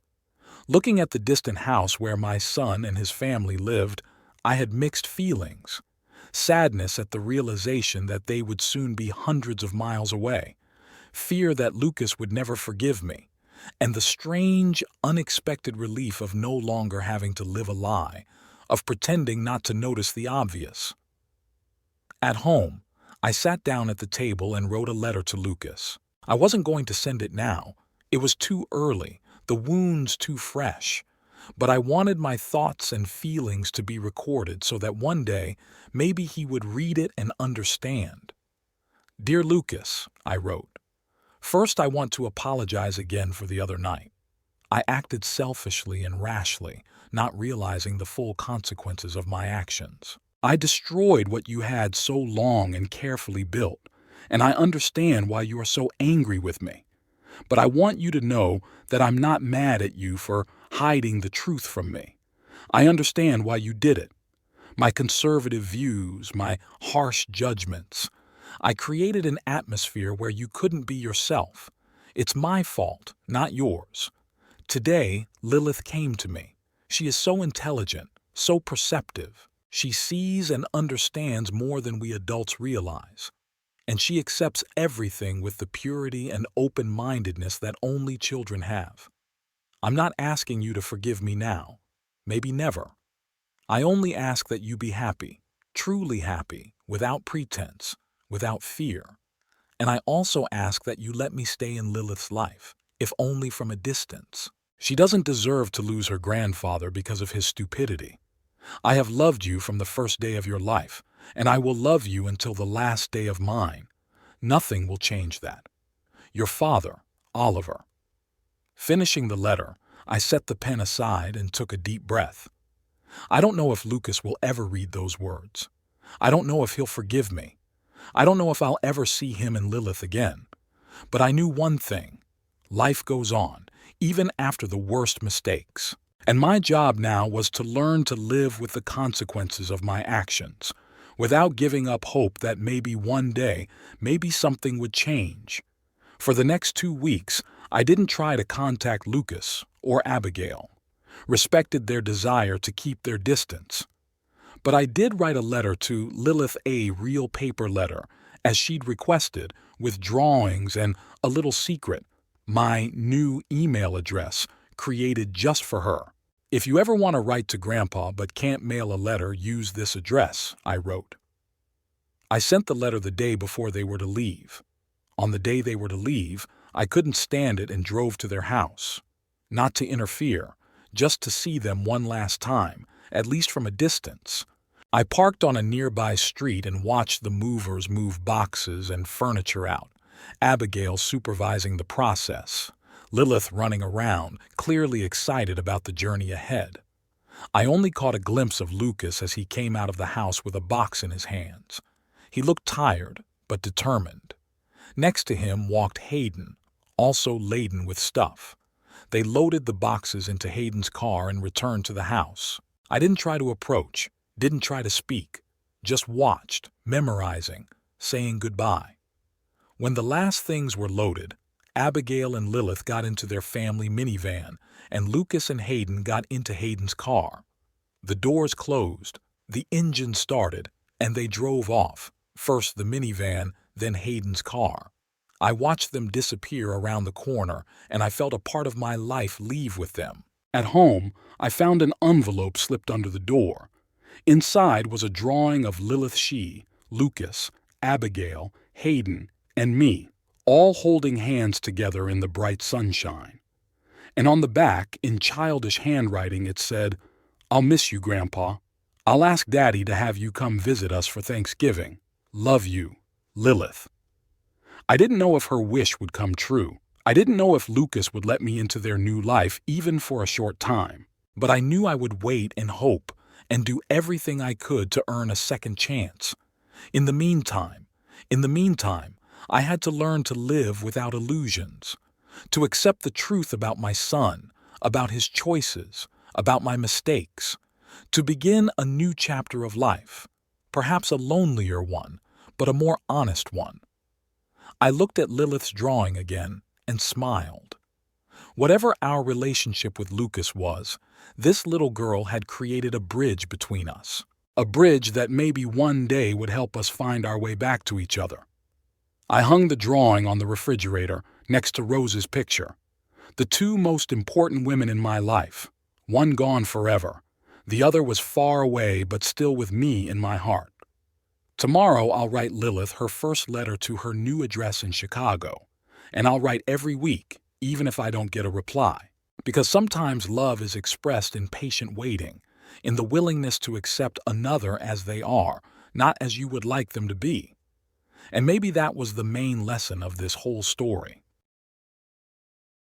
Looking at the distant house where my son and his family lived, I had mixed feelings. Sadness at the realization that they would soon be hundreds of miles away, fear that Lucas would never forgive me, and the strange, unexpected relief of no longer having to live a lie, of pretending not to notice the obvious. At home, I sat down at the table and wrote a letter to Lucas. I wasn't going to send it now. It was too early, the wounds too fresh. But I wanted my thoughts and feelings to be recorded so that one day, maybe he would read it and understand. "Dear Lucas," I wrote. "First, I want to apologize again for the other night. I acted selfishly and rashly, not realizing the full consequences of my actions. I destroyed what you had so long and carefully built, and I understand why you are so angry with me. But I want you to know that I'm not mad at you for hiding the truth from me. I understand why you did it. My conservative views, my harsh judgments. I created an atmosphere where you couldn't be yourself. It's my fault, not yours. Today, Lilith came to me. She is so intelligent, so perceptive. She sees and understands more than we adults realize. And she accepts everything with the purity and open-mindedness that only children have. I'm not asking you to forgive me now. Maybe never. I only ask that you be happy, truly happy, without pretense, without fear. And I also ask that you let me stay in Lilith's life, if only from a distance. She doesn't deserve to lose her grandfather because of his stupidity. I have loved you from the first day of your life, and I will love you until the last day of mine. Nothing will change that. Your father, Oliver. Finishing the letter, I set the pen aside and took a deep breath. I don't know if Lucas will ever read those words. I don't know if he'll forgive me. I don't know if I'll ever see him and Lilith again. But I knew one thing. Life goes on, even after the worst mistakes. And my job now was to learn to live with the consequences of my actions, without giving up hope that maybe one day, maybe something would change. For the next 2 weeks, I didn't try to contact Lucas or Abigail, respected their desire to keep their distance. But I did write a letter to Lilith, a real paper letter, as she'd requested, with drawings and a little secret, my new email address, created just for her. If you ever want to write to Grandpa but can't mail a letter, use this address, I wrote. I sent the letter the day before they were to leave. On the day they were to leave, I couldn't stand it and drove to their house. Not to interfere, just to see them one last time, at least from a distance. I parked on a nearby street and watched the movers move boxes and furniture out, Abigail supervising the process, Lilith running around, clearly excited about the journey ahead. I only caught a glimpse of Lucas as he came out of the house with a box in his hands. He looked tired, but determined. Next to him walked Hayden, also laden with stuff. They loaded the boxes into Hayden's car and returned to the house. I didn't try to approach, didn't try to speak, just watched, memorizing, saying goodbye. When the last things were loaded, Abigail and Lilith got into their family minivan, and Lucas and Hayden got into Hayden's car. The doors closed, the engine started, and they drove off, first the minivan, then Hayden's car. I watched them disappear around the corner, and I felt a part of my life leave with them. At home, I found an envelope slipped under the door. Inside was a drawing of Lilith, she, Lucas, Abigail, Hayden, and me, all holding hands together in the bright sunshine. And on the back, in childish handwriting, it said, "I'll miss you, Grandpa. I'll ask Daddy to have you come visit us for Thanksgiving. Love you, Lilith." I didn't know if her wish would come true. I didn't know if Lucas would let me into their new life even for a short time. But I knew I would wait and hope and do everything I could to earn a second chance. In the meantime, I had to learn to live without illusions, to accept the truth about my son, about his choices, about my mistakes, to begin a new chapter of life, perhaps a lonelier one, but a more honest one. I looked at Lilith's drawing again and smiled. Whatever our relationship with Lucas was, this little girl had created a bridge between us, a bridge that maybe one day would help us find our way back to each other. I hung the drawing on the refrigerator next to Rose's picture. The two most important women in my life, one gone forever, the other was far away but still with me in my heart. Tomorrow I'll write Lilith her first letter to her new address in Chicago, and I'll write every week, even if I don't get a reply, because sometimes love is expressed in patient waiting, in the willingness to accept another as they are, not as you would like them to be. And maybe that was the main lesson of this whole story.